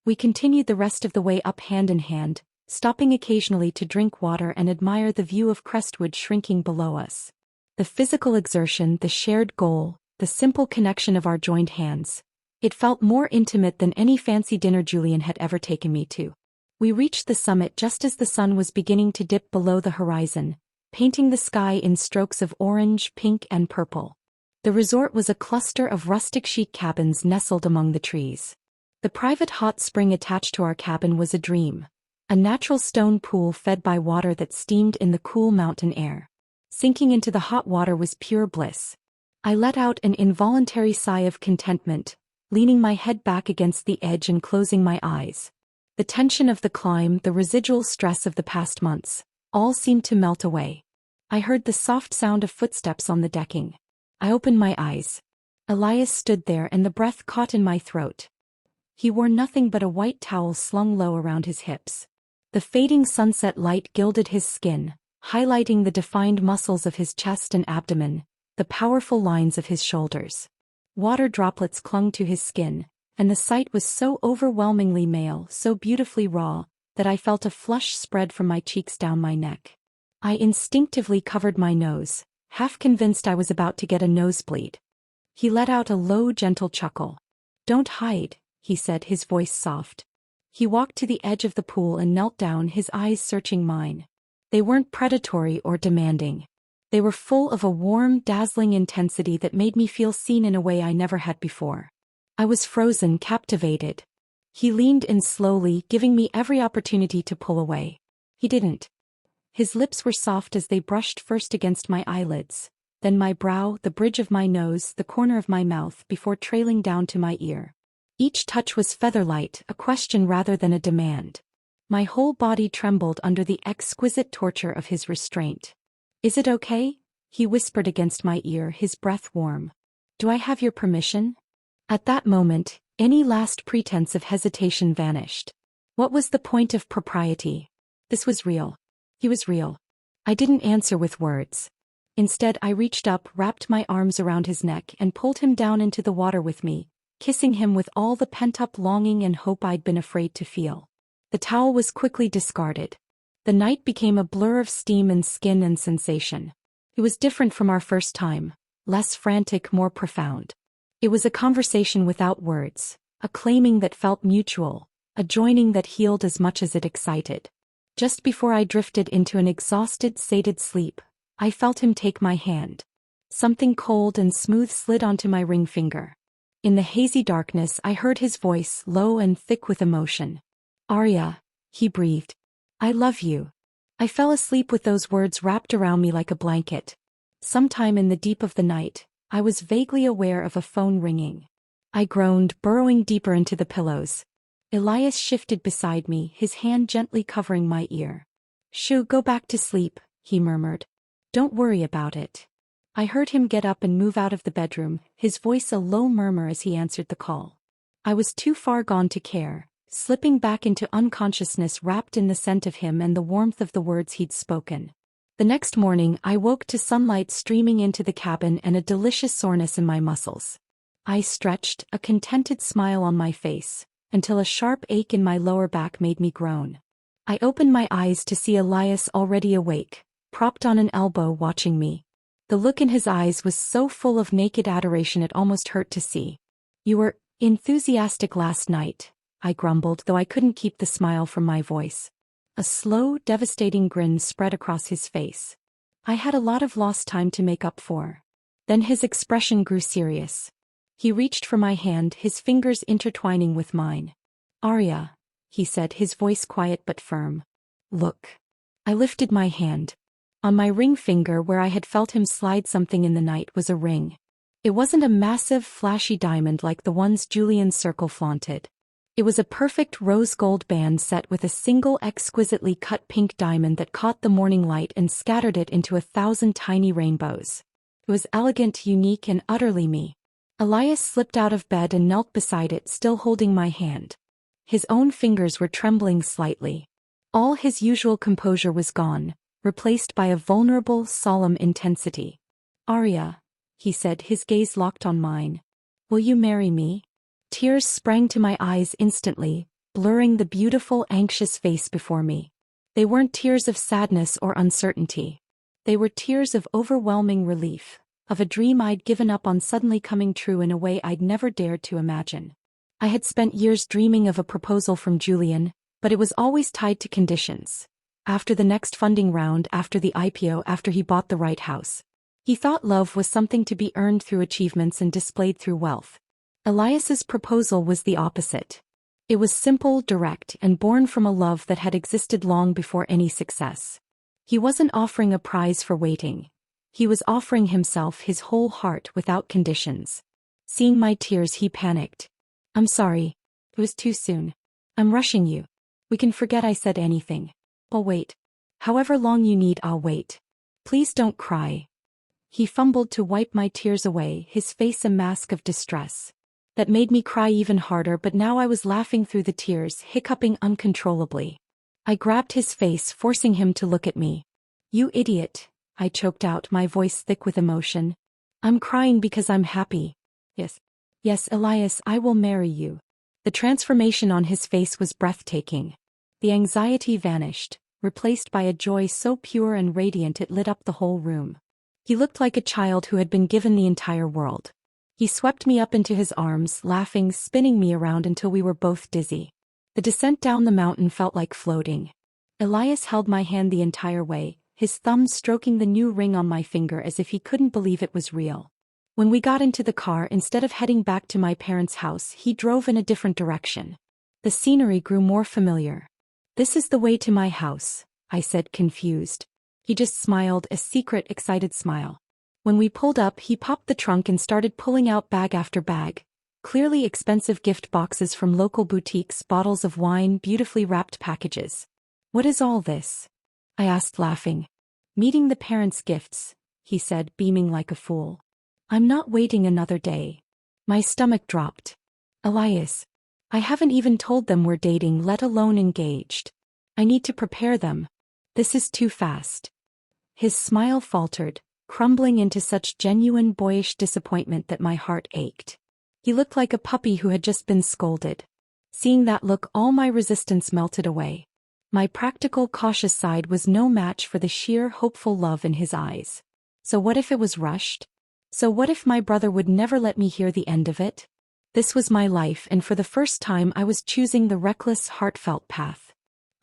S1: We continued the rest of the way up hand in hand, stopping occasionally to drink water and admire the view of Crestwood shrinking below us. The physical exertion, the shared goal, the simple connection of our joined hands. It felt more intimate than any fancy dinner Julian had ever taken me to. We reached the summit just as the sun was beginning to dip below the horizon, painting the sky in strokes of orange, pink, and purple. The resort was a cluster of rustic chic cabins nestled among the trees. The private hot spring attached to our cabin was a dream, a natural stone pool fed by water that steamed in the cool mountain air. Sinking into the hot water was pure bliss. I let out an involuntary sigh of contentment, leaning my head back against the edge and closing my eyes. The tension of the climb, the residual stress of the past months, all seemed to melt away. I heard the soft sound of footsteps on the decking. I opened my eyes. Elias stood there, and the breath caught in my throat. He wore nothing but a white towel slung low around his hips. The fading sunset light gilded his skin, highlighting the defined muscles of his chest and abdomen, the powerful lines of his shoulders. Water droplets clung to his skin, and the sight was so overwhelmingly male, so beautifully raw, that I felt a flush spread from my cheeks down my neck. I instinctively covered my nose, half convinced I was about to get a nosebleed. He let out a low, gentle chuckle. "Don't hide," he said, his voice soft. He walked to the edge of the pool and knelt down, his eyes searching mine. They weren't predatory or demanding. They were full of a warm, dazzling intensity that made me feel seen in a way I never had before. I was frozen, captivated. He leaned in slowly, giving me every opportunity to pull away. He didn't. His lips were soft as they brushed first against my eyelids, then my brow, the bridge of my nose, the corner of my mouth, before trailing down to my ear. Each touch was featherlight, a question rather than a demand. My whole body trembled under the exquisite torture of his restraint. "Is it okay?" he whispered against my ear, his breath warm. "Do I have your permission?" At that moment, any last pretense of hesitation vanished. What was the point of propriety? This was real. He was real. I didn't answer with words. Instead, I reached up, wrapped my arms around his neck, and pulled him down into the water with me, kissing him with all the pent-up longing and hope I'd been afraid to feel. The towel was quickly discarded. The night became a blur of steam and skin and sensation. It was different from our first time, less frantic, more profound. It was a conversation without words, a claiming that felt mutual, a joining that healed as much as it excited. Just before I drifted into an exhausted, sated sleep, I felt him take my hand. Something cold and smooth slid onto my ring finger. In the hazy darkness, I heard his voice, low and thick with emotion. "Arya," he breathed. "I love you." I fell asleep with those words wrapped around me like a blanket. Sometime in the deep of the night, I was vaguely aware of a phone ringing. I groaned, burrowing deeper into the pillows. Elias shifted beside me, his hand gently covering my ear. "Shoo, go back to sleep," he murmured. "Don't worry about it." I heard him get up and move out of the bedroom, his voice a low murmur as he answered the call. I was too far gone to care, slipping back into unconsciousness wrapped in the scent of him and the warmth of the words he'd spoken. The next morning, I woke to sunlight streaming into the cabin and a delicious soreness in my muscles. I stretched, a contented smile on my face, until a sharp ache in my lower back made me groan. I opened my eyes to see Elias already awake, propped on an elbow watching me. The look in his eyes was so full of naked adoration it almost hurt to see. "You were enthusiastic last night," I grumbled, though I couldn't keep the smile from my voice. A slow, devastating grin spread across his face. "I had a lot of lost time to make up for." Then his expression grew serious. He reached for my hand, his fingers intertwining with mine. "Arya," he said, his voice quiet but firm. "Look." I lifted my hand. On my ring finger, where I had felt him slide something in the night, was a ring. It wasn't a massive, flashy diamond like the ones Julian's circle flaunted. It was a perfect rose gold band set with a single exquisitely cut pink diamond that caught the morning light and scattered it into 1,000 tiny rainbows. It was elegant, unique, and utterly me. Elias slipped out of bed and knelt beside it, still holding my hand. His own fingers were trembling slightly. All his usual composure was gone, replaced by a vulnerable, solemn intensity. "Arya," he said, his gaze locked on mine. "Will you marry me?" Tears sprang to my eyes instantly, blurring the beautiful, anxious face before me. They weren't tears of sadness or uncertainty. They were tears of overwhelming relief, of a dream I'd given up on suddenly coming true in a way I'd never dared to imagine. I had spent years dreaming of a proposal from Julian, but it was always tied to conditions. After the next funding round, after the IPO, after he bought the right house. He thought love was something to be earned through achievements and displayed through wealth. Elias's proposal was the opposite. It was simple, direct, and born from a love that had existed long before any success. He wasn't offering a prize for waiting. He was offering himself, his whole heart, without conditions. Seeing my tears, he panicked. "I'm sorry. It was too soon. I'm rushing you. We can forget I said anything. I'll wait. However long you need, I'll wait. Please don't cry." He fumbled to wipe my tears away, his face a mask of distress. That made me cry even harder, but now I was laughing through the tears, hiccuping uncontrollably. I grabbed his face, forcing him to look at me. "You idiot," I choked out, my voice thick with emotion. "I'm crying because I'm happy. Yes. Yes, Elias, I will marry you." The transformation on his face was breathtaking. The anxiety vanished, replaced by a joy so pure and radiant it lit up the whole room. He looked like a child who had been given the entire world. He swept me up into his arms, laughing, spinning me around until we were both dizzy. The descent down the mountain felt like floating. Elias held my hand the entire way, his thumbs stroking the new ring on my finger as if he couldn't believe it was real. When we got into the car, instead of heading back to my parents' house, he drove in a different direction. The scenery grew more familiar. "This is the way to my house," I said, confused. He just smiled, a secret, excited smile. When we pulled up, he popped the trunk and started pulling out bag after bag. Clearly expensive gift boxes from local boutiques, bottles of wine, beautifully wrapped packages. "What is all this?" I asked, laughing. "Meeting the parents' gifts," he said, beaming like a fool. "I'm not waiting another day." My stomach dropped. "Elias, I haven't even told them we're dating, let alone engaged. I need to prepare them. This is too fast." His smile faltered, crumbling into such genuine boyish disappointment that my heart ached. He looked like a puppy who had just been scolded. Seeing that look, all my resistance melted away. My practical, cautious side was no match for the sheer, hopeful love in his eyes. So what if it was rushed? So what if my brother would never let me hear the end of it? This was my life, and for the first time I was choosing the reckless, heartfelt path.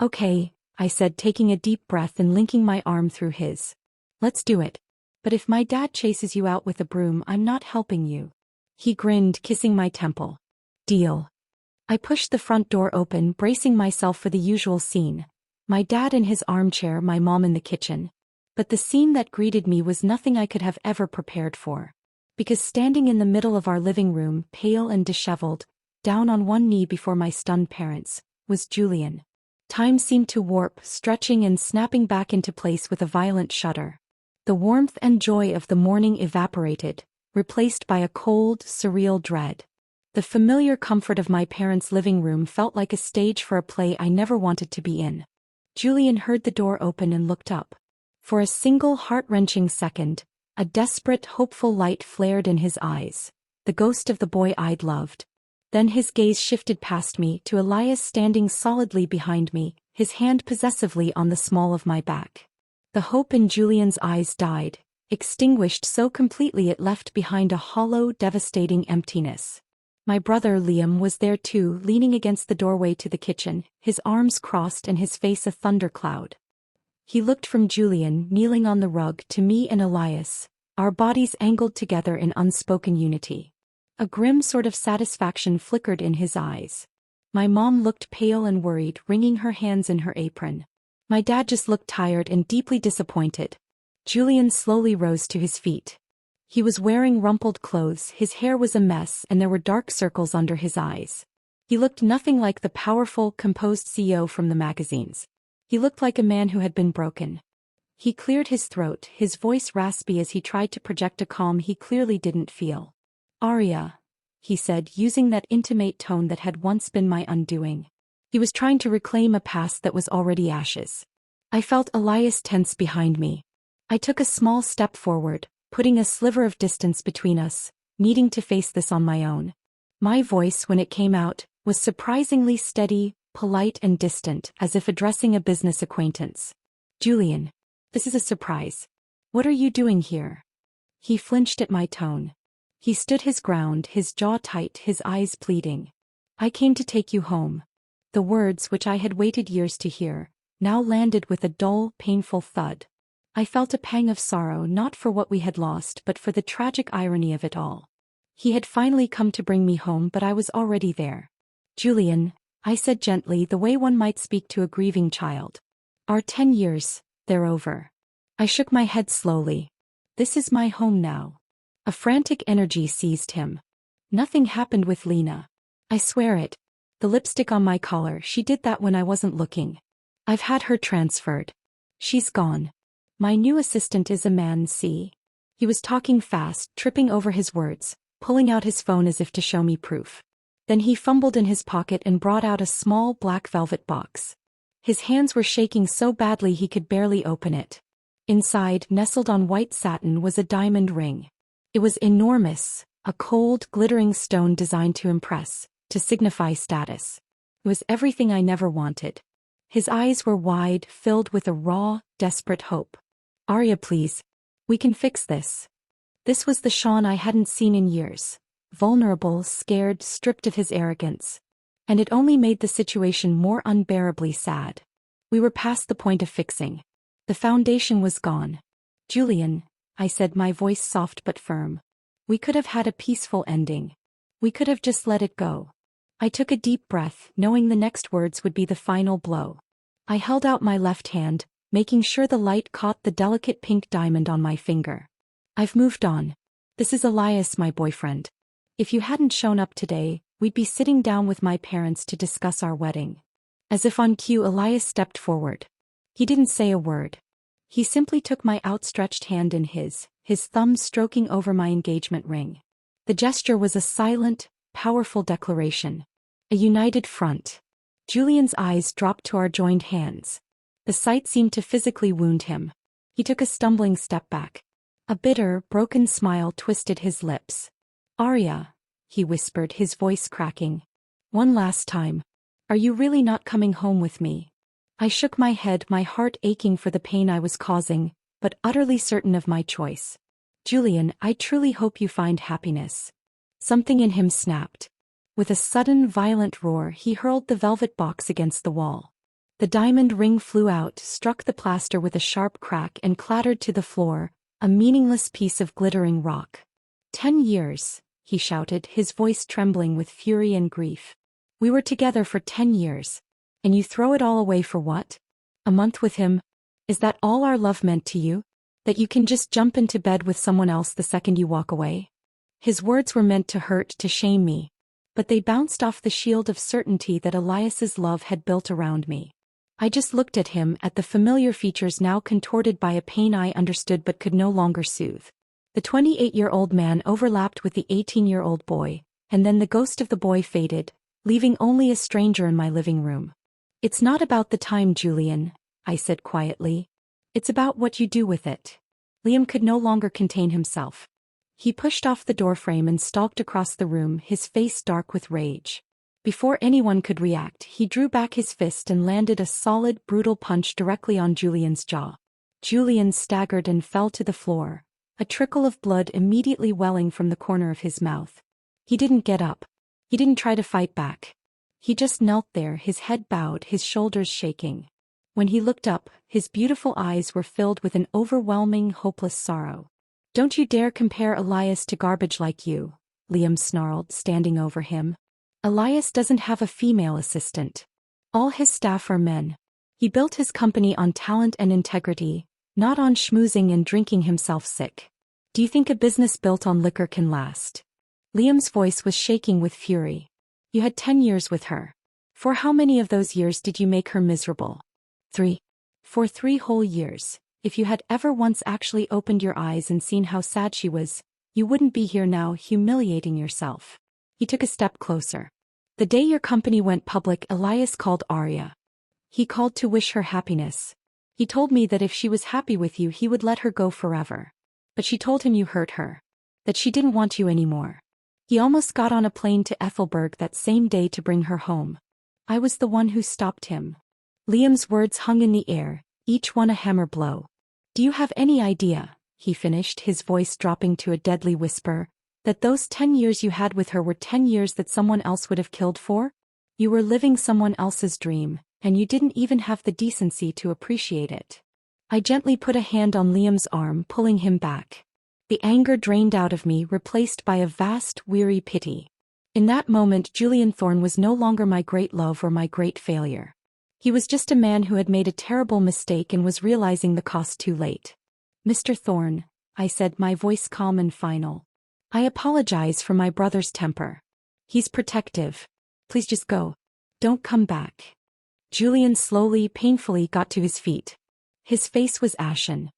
S1: "Okay," I said, taking a deep breath and linking my arm through his. "Let's do it. But if my dad chases you out with a broom, I'm not helping you." He grinned, kissing my temple. "Deal." I pushed the front door open, bracing myself for the usual scene. My dad in his armchair, my mom in the kitchen. But the scene that greeted me was nothing I could have ever prepared for. Because standing in the middle of our living room, pale and disheveled, down on one knee before my stunned parents, was Julian. Time seemed to warp, stretching and snapping back into place with a violent shudder. The warmth and joy of the morning evaporated, replaced by a cold, surreal dread. The familiar comfort of my parents' living room felt like a stage for a play I never wanted to be in. Julian heard the door open and looked up. For a single heart-wrenching second, a desperate, hopeful light flared in his eyes, the ghost of the boy I'd loved. Then his gaze shifted past me to Elias standing solidly behind me, his hand possessively on the small of my back. The hope in Julian's eyes died, extinguished so completely it left behind a hollow, devastating emptiness. My brother Liam was there too, leaning against the doorway to the kitchen, his arms crossed and his face a thundercloud. He looked from Julian, kneeling on the rug, to me and Elias, our bodies angled together in unspoken unity. A grim sort of satisfaction flickered in his eyes. My mom looked pale and worried, wringing her hands in her apron. My dad just looked tired and deeply disappointed. Julian slowly rose to his feet. He was wearing rumpled clothes, his hair was a mess, and there were dark circles under his eyes. He looked nothing like the powerful, composed CEO from the magazines. He looked like a man who had been broken. He cleared his throat, his voice raspy as he tried to project a calm he clearly didn't feel. "Arya," he said, using that intimate tone that had once been my undoing. He was trying to reclaim a past that was already ashes. I felt Elias tense behind me. I took a small step forward, putting a sliver of distance between us, needing to face this on my own. My voice, when it came out, was surprisingly steady, polite and distant, as if addressing a business acquaintance. "Julian, this is a surprise. What are you doing here?" He flinched at my tone. He stood his ground, his jaw tight, his eyes pleading. "I came to take you home." The words, which I had waited years to hear, now landed with a dull, painful thud. I felt a pang of sorrow, not for what we had lost but for the tragic irony of it all. He had finally come to bring me home, but I was already there. "Julian," I said gently, the way one might speak to a grieving child. "Our 10 years, they're over." I shook my head slowly. "This is my home now." A frantic energy seized him. "Nothing happened with Lena. I swear it. The lipstick on my collar, she did that when I wasn't looking. I've had her transferred. She's gone. My new assistant is a man, see?" He was talking fast, tripping over his words, pulling out his phone as if to show me proof. Then he fumbled in his pocket and brought out a small black velvet box. His hands were shaking so badly he could barely open it. Inside, nestled on white satin, was a diamond ring. It was enormous, a cold, glittering stone designed to impress, to signify status. It was everything I never wanted. His eyes were wide, filled with a raw, desperate hope. "Arya, please. We can fix this." This was the Sean I hadn't seen in years. Vulnerable, scared, stripped of his arrogance. And it only made the situation more unbearably sad. We were past the point of fixing. The foundation was gone. "Julian," I said, my voice soft but firm. "We could have had a peaceful ending. We could have just let it go." I took a deep breath, knowing the next words would be the final blow. I held out my left hand, making sure the light caught the delicate pink diamond on my finger. "I've moved on. This is Elias, my boyfriend. If you hadn't shown up today, we'd be sitting down with my parents to discuss our wedding." As if on cue, Elias stepped forward. He didn't say a word. He simply took my outstretched hand in his thumb stroking over my engagement ring. The gesture was a silent, powerful declaration. A united front. Julian's eyes dropped to our joined hands. The sight seemed to physically wound him. He took a stumbling step back. A bitter, broken smile twisted his lips. "Arya," he whispered, his voice cracking. "One last time. Are you really not coming home with me?" I shook my head, my heart aching for the pain I was causing, but utterly certain of my choice. "Julian, I truly hope you find happiness." Something in him snapped. With a sudden, violent roar, he hurled the velvet box against the wall. The diamond ring flew out, struck the plaster with a sharp crack, and clattered to the floor, a meaningless piece of glittering rock. 10 years, he shouted, his voice trembling with fury and grief. "We were together for 10 years. And you throw it all away for what? A month with him? Is that all our love meant to you? That you can just jump into bed with someone else the second you walk away?" His words were meant to hurt, to shame me. But they bounced off the shield of certainty that Elias's love had built around me. I just looked at him, at the familiar features now contorted by a pain I understood but could no longer soothe. The 28-year-old man overlapped with the 18-year-old boy, and then the ghost of the boy faded, leaving only a stranger in my living room. "It's not about the time, Julian," I said quietly. "It's about what you do with it." Liam could no longer contain himself. He pushed off the doorframe and stalked across the room, his face dark with rage. Before anyone could react, he drew back his fist and landed a solid, brutal punch directly on Julian's jaw. Julian staggered and fell to the floor, a trickle of blood immediately welling from the corner of his mouth. He didn't get up. He didn't try to fight back. He just knelt there, his head bowed, his shoulders shaking. When he looked up, his beautiful eyes were filled with an overwhelming, hopeless sorrow. "Don't you dare compare Elias to garbage like you," Liam snarled, standing over him. "Elias doesn't have a female assistant. All his staff are men. He built his company on talent and integrity, not on schmoozing and drinking himself sick. Do you think a business built on liquor can last?" Liam's voice was shaking with fury. "You had 10 years with her. For how many of those years did you make her miserable?" 3. "For 3 whole years. If you had ever once actually opened your eyes and seen how sad she was, you wouldn't be here now humiliating yourself." He took a step closer. "The day your company went public, Elias called Arya. He called to wish her happiness. He told me that if she was happy with you, he would let her go forever. But she told him you hurt her. That she didn't want you anymore. He almost got on a plane to Ethelberg that same day to bring her home. I was the one who stopped him." Liam's words hung in the air, each one a hammer blow. "Do you have any idea," he finished, his voice dropping to a deadly whisper, "that those 10 years you had with her were 10 years that someone else would have killed for? You were living someone else's dream, and you didn't even have the decency to appreciate it." I gently put a hand on Liam's arm, pulling him back. The anger drained out of me, replaced by a vast, weary pity. In that moment, Julian Thorne was no longer my great love or my great failure. He was just a man who had made a terrible mistake and was realizing the cost too late. "Mr. Thorne," I said, my voice calm and final. "I apologize for my brother's temper. He's protective. Please just go. Don't come back." Julian slowly, painfully got to his feet. His face was ashen.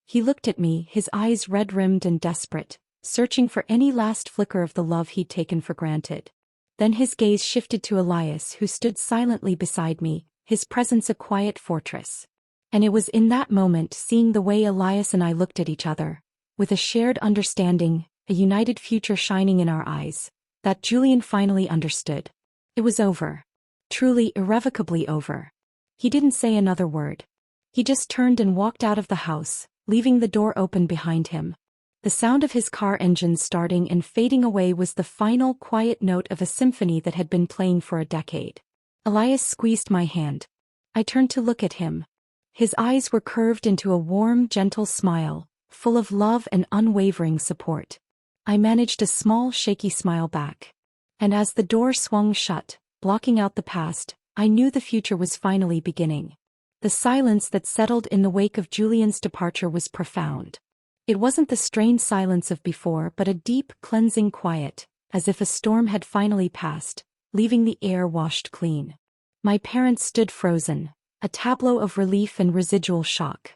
S1: He looked at me, his eyes red-rimmed and desperate, searching for any last flicker of the love he'd taken for granted. Then his gaze shifted to Elias, who stood silently beside me, his presence a quiet fortress. And it was in that moment, seeing the way Elias and I looked at each other, with a shared understanding, a united future shining in our eyes, that Julian finally understood. It was over. Truly, irrevocably over. He didn't say another word. He just turned and walked out of the house, leaving the door open behind him. The sound of his car engine starting and fading away was the final quiet note of a symphony that had been playing for a decade. Elias squeezed my hand. I turned to look at him. His eyes were curved into a warm, gentle smile, full of love and unwavering support. I managed a small, shaky smile back. And as the door swung shut, blocking out the past, I knew the future was finally beginning. The silence that settled in the wake of Julian's departure was profound. It wasn't the strained silence of before, but a deep, cleansing quiet, as if a storm had finally passed, leaving the air washed clean. My parents stood frozen, a tableau of relief and residual shock.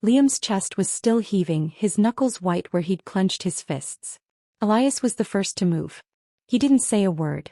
S1: Liam's chest was still heaving, his knuckles white where he'd clenched his fists. Elias was the first to move. He didn't say a word.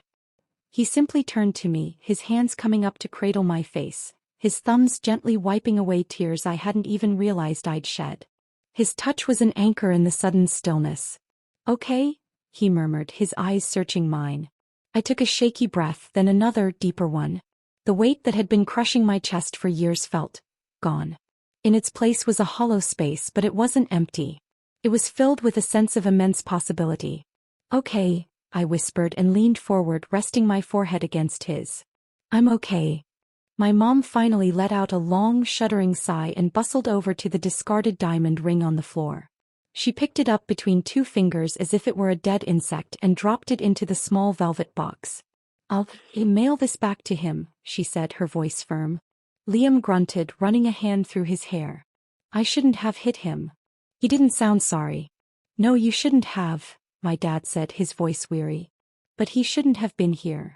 S1: He simply turned to me, his hands coming up to cradle my face, his thumbs gently wiping away tears I hadn't even realized I'd shed. His touch was an anchor in the sudden stillness. "Okay?" he murmured, his eyes searching mine. I took a shaky breath, then another, deeper one. The weight that had been crushing my chest for years felt gone. In its place was a hollow space, but it wasn't empty. It was filled with a sense of immense possibility. "Okay," I whispered and leaned forward, resting my forehead against his. "I'm okay." My mom finally let out a long, shuddering sigh and bustled over to the discarded diamond ring on the floor. She picked it up between 2 fingers as if it were a dead insect and dropped it into the small velvet box. "I'll mail this back to him," she said, her voice firm. Liam grunted, running a hand through his hair. "I shouldn't have hit him." He didn't sound sorry. "No, you shouldn't have," my dad said, his voice weary. "But he shouldn't have been here."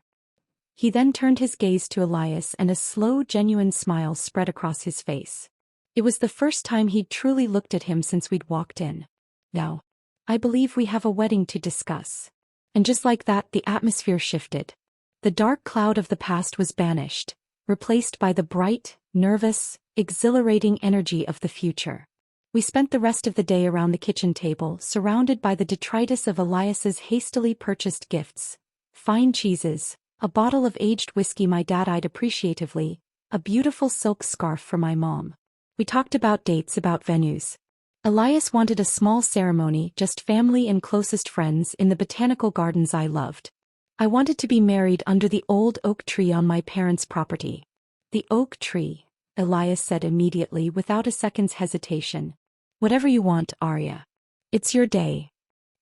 S1: He then turned his gaze to Elias and a slow, genuine smile spread across his face. It was the first time he'd truly looked at him since we'd walked in. "Now, I believe we have a wedding to discuss." And just like that, the atmosphere shifted. The dark cloud of the past was banished, replaced by the bright, nervous, exhilarating energy of the future. We spent the rest of the day around the kitchen table, surrounded by the detritus of Elias's hastily purchased gifts, fine cheeses, a bottle of aged whiskey my dad eyed appreciatively, a beautiful silk scarf for my mom. We talked about dates, about venues. Elias wanted a small ceremony, just family and closest friends in the botanical gardens I loved. I wanted to be married under the old oak tree on my parents' property. The oak tree, Elias said immediately without a second's hesitation. Whatever you want, Arya. It's your day.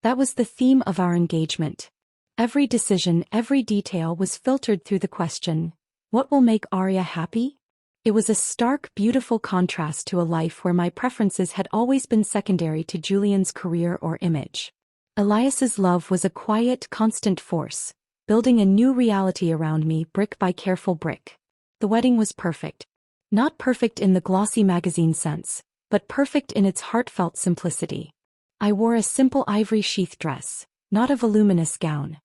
S1: That was the theme of our engagement. Every decision, every detail was filtered through the question, what will make Arya happy? It was a stark, beautiful contrast to a life where my preferences had always been secondary to Julian's career or image. Elias's love was a quiet, constant force, building a new reality around me brick by careful brick. The wedding was perfect. Not perfect in the glossy magazine sense, but perfect in its heartfelt simplicity. I wore a simple ivory sheath dress, not a voluminous gown.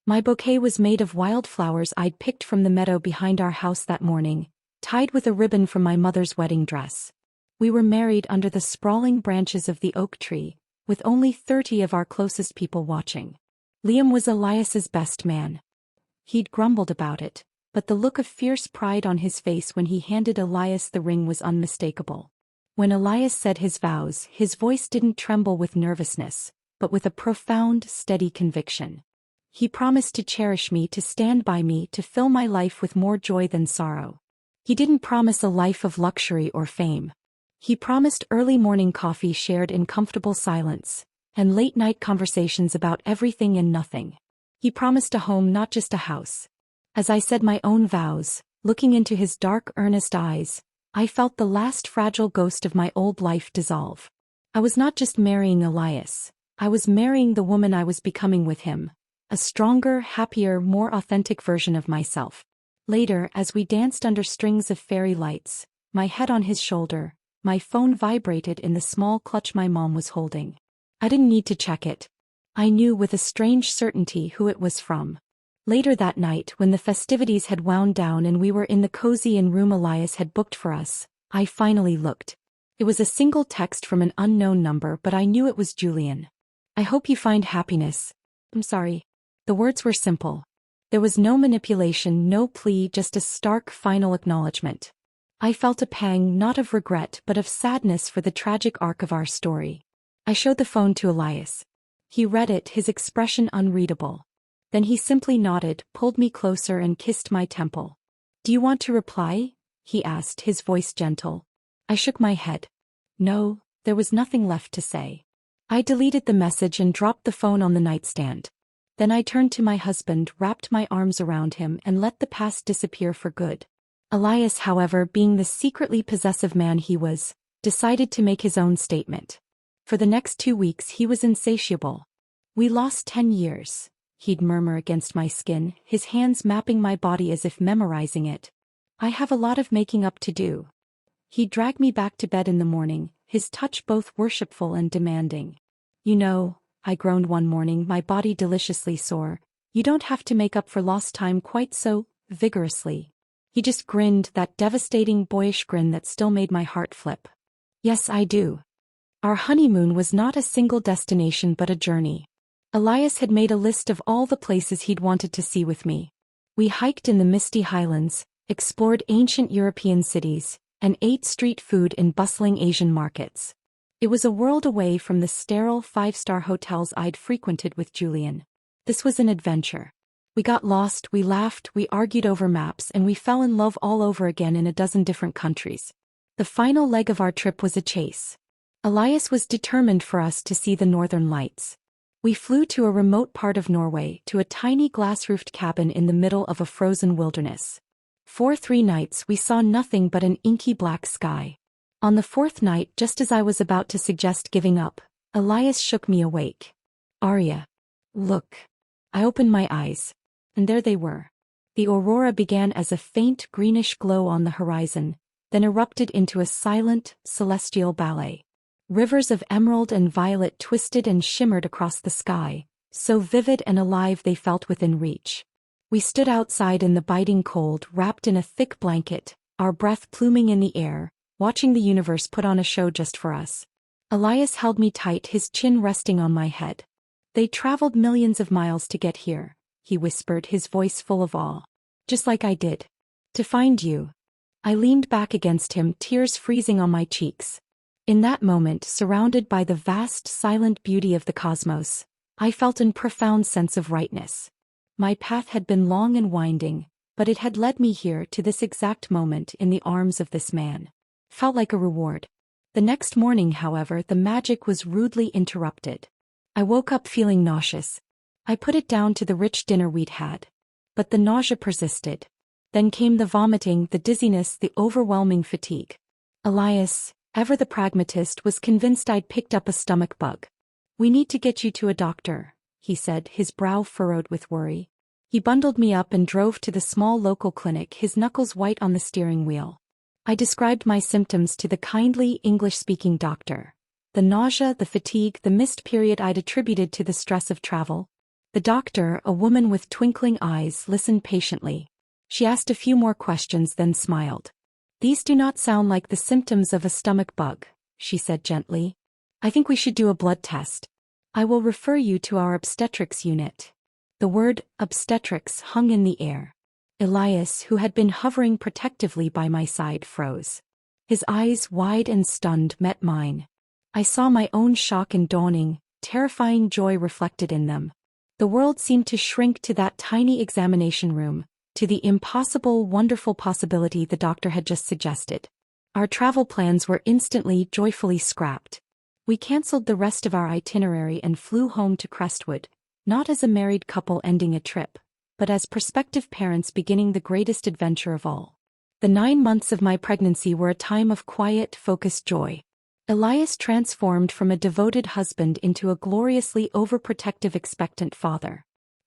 S1: My bouquet was made of wildflowers I'd picked from the meadow behind our house that morning, tied with a ribbon from my mother's wedding dress. We were married under the sprawling branches of the oak tree, with only 30 of our closest people watching. Liam was Elias's best man. He'd grumbled about it, but the look of fierce pride on his face when he handed Elias the ring was unmistakable. When Elias said his vows, his voice didn't tremble with nervousness, but with a profound, steady conviction. He promised to cherish me, to stand by me, to fill my life with more joy than sorrow. He didn't promise a life of luxury or fame. He promised early morning coffee shared in comfortable silence, and late-night conversations about everything and nothing. He promised a home, not just a house. As I said my own vows, looking into his dark, earnest eyes, I felt the last fragile ghost of my old life dissolve. I was not just marrying Elias, I was marrying the woman I was becoming with him. A stronger, happier, more authentic version of myself. Later, as we danced under strings of fairy lights, my head on his shoulder, my phone vibrated in the small clutch my mom was holding. I didn't need to check it. I knew with a strange certainty who it was from. Later that night, when the festivities had wound down and we were in the cozy inn room Elias had booked for us, I finally looked. It was a single text from an unknown number, but I knew it was Julian. I hope you find happiness. I'm sorry. The words were simple. There was no manipulation, no plea, just a stark final acknowledgement. I felt a pang, not of regret but of sadness for the tragic arc of our story. I showed the phone to Elias. He read it, his expression unreadable. Then he simply nodded, pulled me closer and kissed my temple. Do you want to reply? He asked, his voice gentle. I shook my head. No, there was nothing left to say. I deleted the message and dropped the phone on the nightstand. Then I turned to my husband, wrapped my arms around him and let the past disappear for good. Elias, however, being the secretly possessive man he was, decided to make his own statement. For the next 2 weeks he was insatiable. We lost 10 years, he'd murmur against my skin, his hands mapping my body as if memorizing it. I have a lot of making up to do. He'd drag me back to bed in the morning, his touch both worshipful and demanding. You know, I groaned one morning, my body deliciously sore, you don't have to make up for lost time quite so vigorously. He just grinned, that devastating boyish grin that still made my heart flip. Yes, I do. Our honeymoon was not a single destination but a journey. Elias had made a list of all the places he'd wanted to see with me. We hiked in the misty highlands, explored ancient European cities, and ate street food in bustling Asian markets. It was a world away from the sterile 5-star hotels I'd frequented with Julian. This was an adventure. We got lost, we laughed, we argued over maps, and we fell in love all over again in a dozen different countries. The final leg of our trip was a chase. Elias was determined for us to see the northern lights. We flew to a remote part of Norway, to a tiny glass-roofed cabin in the middle of a frozen wilderness. For 3 nights we saw nothing but an inky black sky. On the 4th night, just as I was about to suggest giving up, Elias shook me awake. Arya. Look. I opened my eyes. And there they were. The aurora began as a faint greenish glow on the horizon, then erupted into a silent, celestial ballet. Rivers of emerald and violet twisted and shimmered across the sky, so vivid and alive they felt within reach. We stood outside in the biting cold, wrapped in a thick blanket, our breath pluming in the air, watching the universe put on a show just for us. Elias held me tight, his chin resting on my head. They traveled millions of miles to get here, he whispered, his voice full of awe. Just like I did. To find you. I leaned back against him, tears freezing on my cheeks. In that moment, surrounded by the vast, silent beauty of the cosmos, I felt a profound sense of rightness. My path had been long and winding, but it had led me here to this exact moment in the arms of this man. Felt like a reward. The next morning, however, the magic was rudely interrupted. I woke up feeling nauseous. I put it down to the rich dinner we'd had. But the nausea persisted. Then came the vomiting, the dizziness, the overwhelming fatigue. Elias, ever the pragmatist, was convinced I'd picked up a stomach bug. "We need to get you to a doctor," he said, his brow furrowed with worry. He bundled me up and drove to the small local clinic, his knuckles white on the steering wheel. I described my symptoms to the kindly English-speaking doctor. The nausea, the fatigue, the missed period I'd attributed to the stress of travel. The doctor, a woman with twinkling eyes, listened patiently. She asked a few more questions, then smiled. "These do not sound like the symptoms of a stomach bug," she said gently. "I think we should do a blood test. I will refer you to our obstetrics unit." The word obstetrics hung in the air. Elias, who had been hovering protectively by my side, froze. His eyes, wide and stunned, met mine. I saw my own shock and dawning, terrifying joy reflected in them. The world seemed to shrink to that tiny examination room, to the impossible, wonderful possibility the doctor had just suggested. Our travel plans were instantly, joyfully scrapped. We cancelled the rest of our itinerary and flew home to Crestwood, not as a married couple ending a trip, but as prospective parents beginning the greatest adventure of all. The 9 months of my pregnancy were a time of quiet, focused joy. Elias transformed from a devoted husband into a gloriously overprotective, expectant father.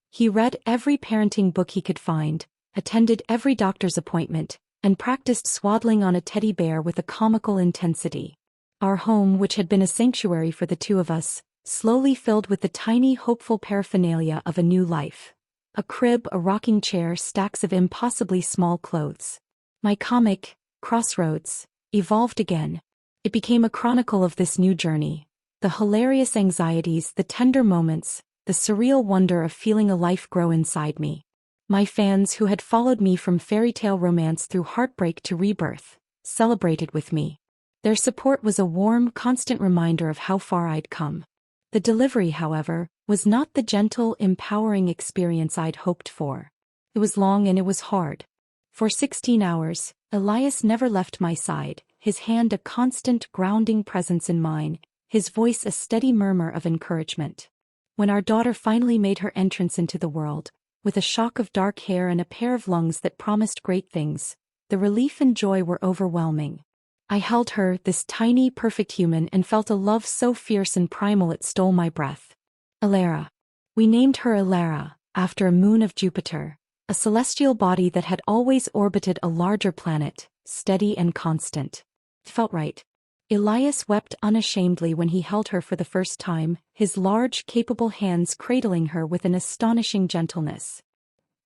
S1: He read every parenting book he could find, attended every doctor's appointment, and practiced swaddling on a teddy bear with a comical intensity. Our home, which had been a sanctuary for the two of us, slowly filled with the tiny, hopeful paraphernalia of a new life. A crib, a rocking chair, stacks of impossibly small clothes. My comic, Crossroads, evolved again. It became a chronicle of this new journey. The hilarious anxieties, the tender moments, the surreal wonder of feeling a life grow inside me. My fans, who had followed me from fairy tale romance through heartbreak to rebirth, celebrated with me. Their support was a warm, constant reminder of how far I'd come. The delivery, however, was not the gentle, empowering experience I'd hoped for. It was long and it was hard. For 16 hours, Elias never left my side, his hand a constant, grounding presence in mine, his voice a steady murmur of encouragement. When our daughter finally made her entrance into the world, with a shock of dark hair and a pair of lungs that promised great things, the relief and joy were overwhelming. I held her, this tiny, perfect human, and felt a love so fierce and primal it stole my breath. Elara. We named her Elara, after a moon of Jupiter, a celestial body that had always orbited a larger planet, steady and constant. It felt right. Elias wept unashamedly when he held her for the first time, his large, capable hands cradling her with an astonishing gentleness.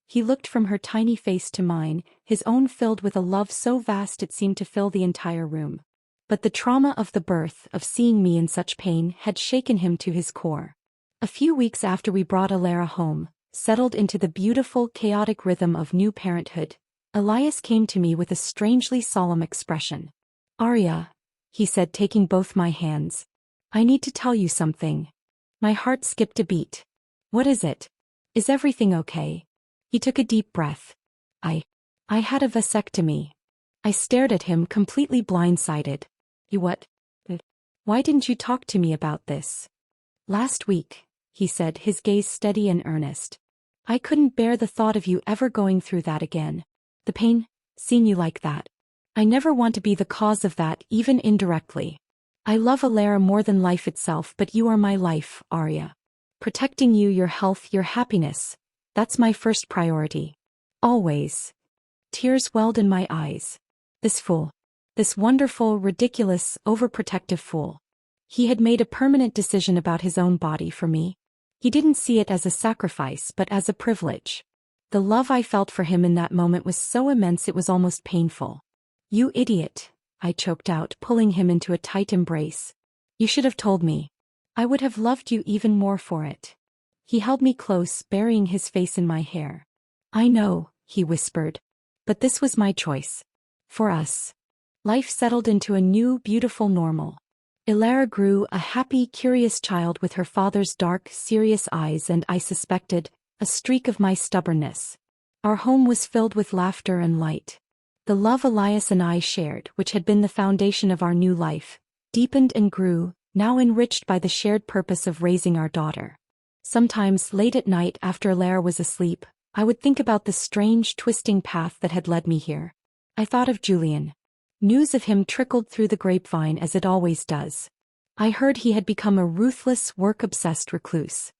S1: He looked from her tiny face to mine, his own filled with a love so vast it seemed to fill the entire room. But the trauma of the birth, of seeing me in such pain, had shaken him to his core. A few weeks after we brought Elara home, settled into the beautiful, chaotic rhythm of new parenthood, Elias came to me with a strangely solemn expression. "Arya," he said, taking both my hands, "I need to tell you something." My heart skipped a beat. "What is it? Is everything okay?" He took a deep breath. I had a vasectomy." I stared at him, completely blindsided. "You what? Why didn't you talk to me about this?" "Last week," he said, his gaze steady and earnest. "I couldn't bear the thought of you ever going through that again. The pain, seeing you like that. I never want to be the cause of that, even indirectly. I love Elara more than life itself, but you are my life, Arya. Protecting you, your health, your happiness. That's my first priority. Always." Tears welled in my eyes. This fool. This wonderful, ridiculous, overprotective fool. He had made a permanent decision about his own body for me. He didn't see it as a sacrifice but as a privilege. The love I felt for him in that moment was so immense it was almost painful. "You idiot," I choked out, pulling him into a tight embrace. "You should have told me. I would have loved you even more for it." He held me close, burying his face in my hair. I know, he whispered. But this was my choice. For us. Life settled into a new, beautiful normal. Eleanor grew a happy, curious child with her father's dark, serious eyes and, I suspected, a streak of my stubbornness. Our home was filled with laughter and light. The love Elias and I shared, which had been the foundation of our new life, deepened and grew, now enriched by the shared purpose of raising our daughter. Sometimes, late at night after Eleanor was asleep, I would think about the strange, twisting path that had led me here. I thought of Julian. News of him trickled through the grapevine as it always does. I heard he had become a ruthless, work-obsessed recluse.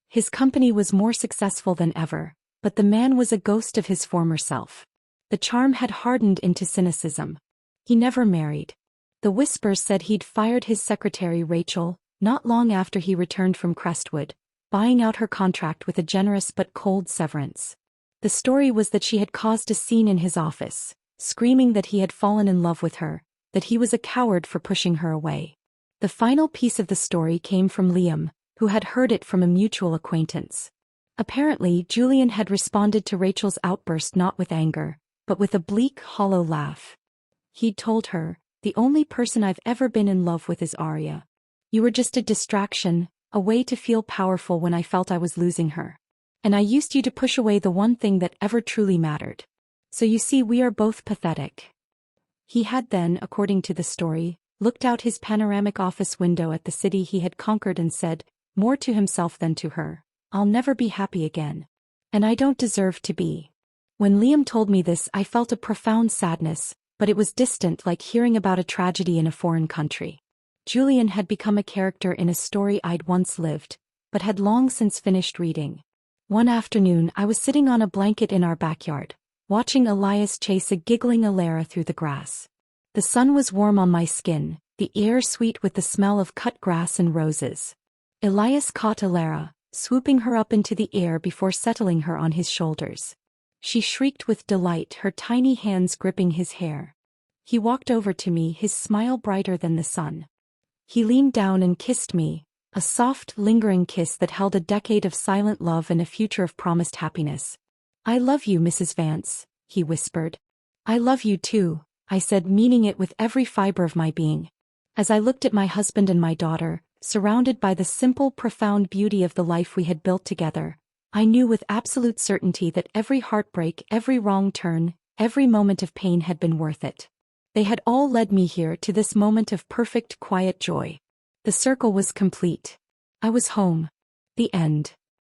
S1: His company was more successful than ever, but the man was a ghost of his former self. The charm had hardened into cynicism. He never married. The whispers said he'd fired his secretary Rachel, not long after he returned from Crestwood, buying out her contract with a generous but cold severance. The story was that she had caused a scene in his office, screaming that he had fallen in love with her, that he was a coward for pushing her away. The final piece of the story came from Liam, who had heard it from a mutual acquaintance. Apparently, Julian had responded to Rachel's outburst not with anger, but with a bleak, hollow laugh. He'd told her, "The only person I've ever been in love with is Arya. You were just a distraction, a way to feel powerful when I felt I was losing her. And I used you to push away the one thing that ever truly mattered. So you see, we are both pathetic." He had then, according to the story, looked out his panoramic office window at the city he had conquered and said, more to himself than to her, "I'll never be happy again. And I don't deserve to be." When Liam told me this, I felt a profound sadness, but it was distant, like hearing about a tragedy in a foreign country. Julian had become a character in a story I'd once lived, but had long since finished reading. One afternoon I was sitting on a blanket in our backyard, watching Elias chase a giggling Eleanor through the grass. The sun was warm on my skin, the air sweet with the smell of cut grass and roses. Elias caught Eleanor, swooping her up into the air before settling her on his shoulders. She shrieked with delight, her tiny hands gripping his hair. He walked over to me, his smile brighter than the sun. He leaned down and kissed me, a soft, lingering kiss that held a decade of silent love and a future of promised happiness. "I love you, Mrs. Vance," he whispered. "I love you too," I said, meaning it with every fiber of my being. As I looked at my husband and my daughter, surrounded by the simple, profound beauty of the life we had built together, I knew with absolute certainty that every heartbreak, every wrong turn, every moment of pain had been worth it. They had all led me here to this moment of perfect, quiet joy. The circle was complete. I was home. The end.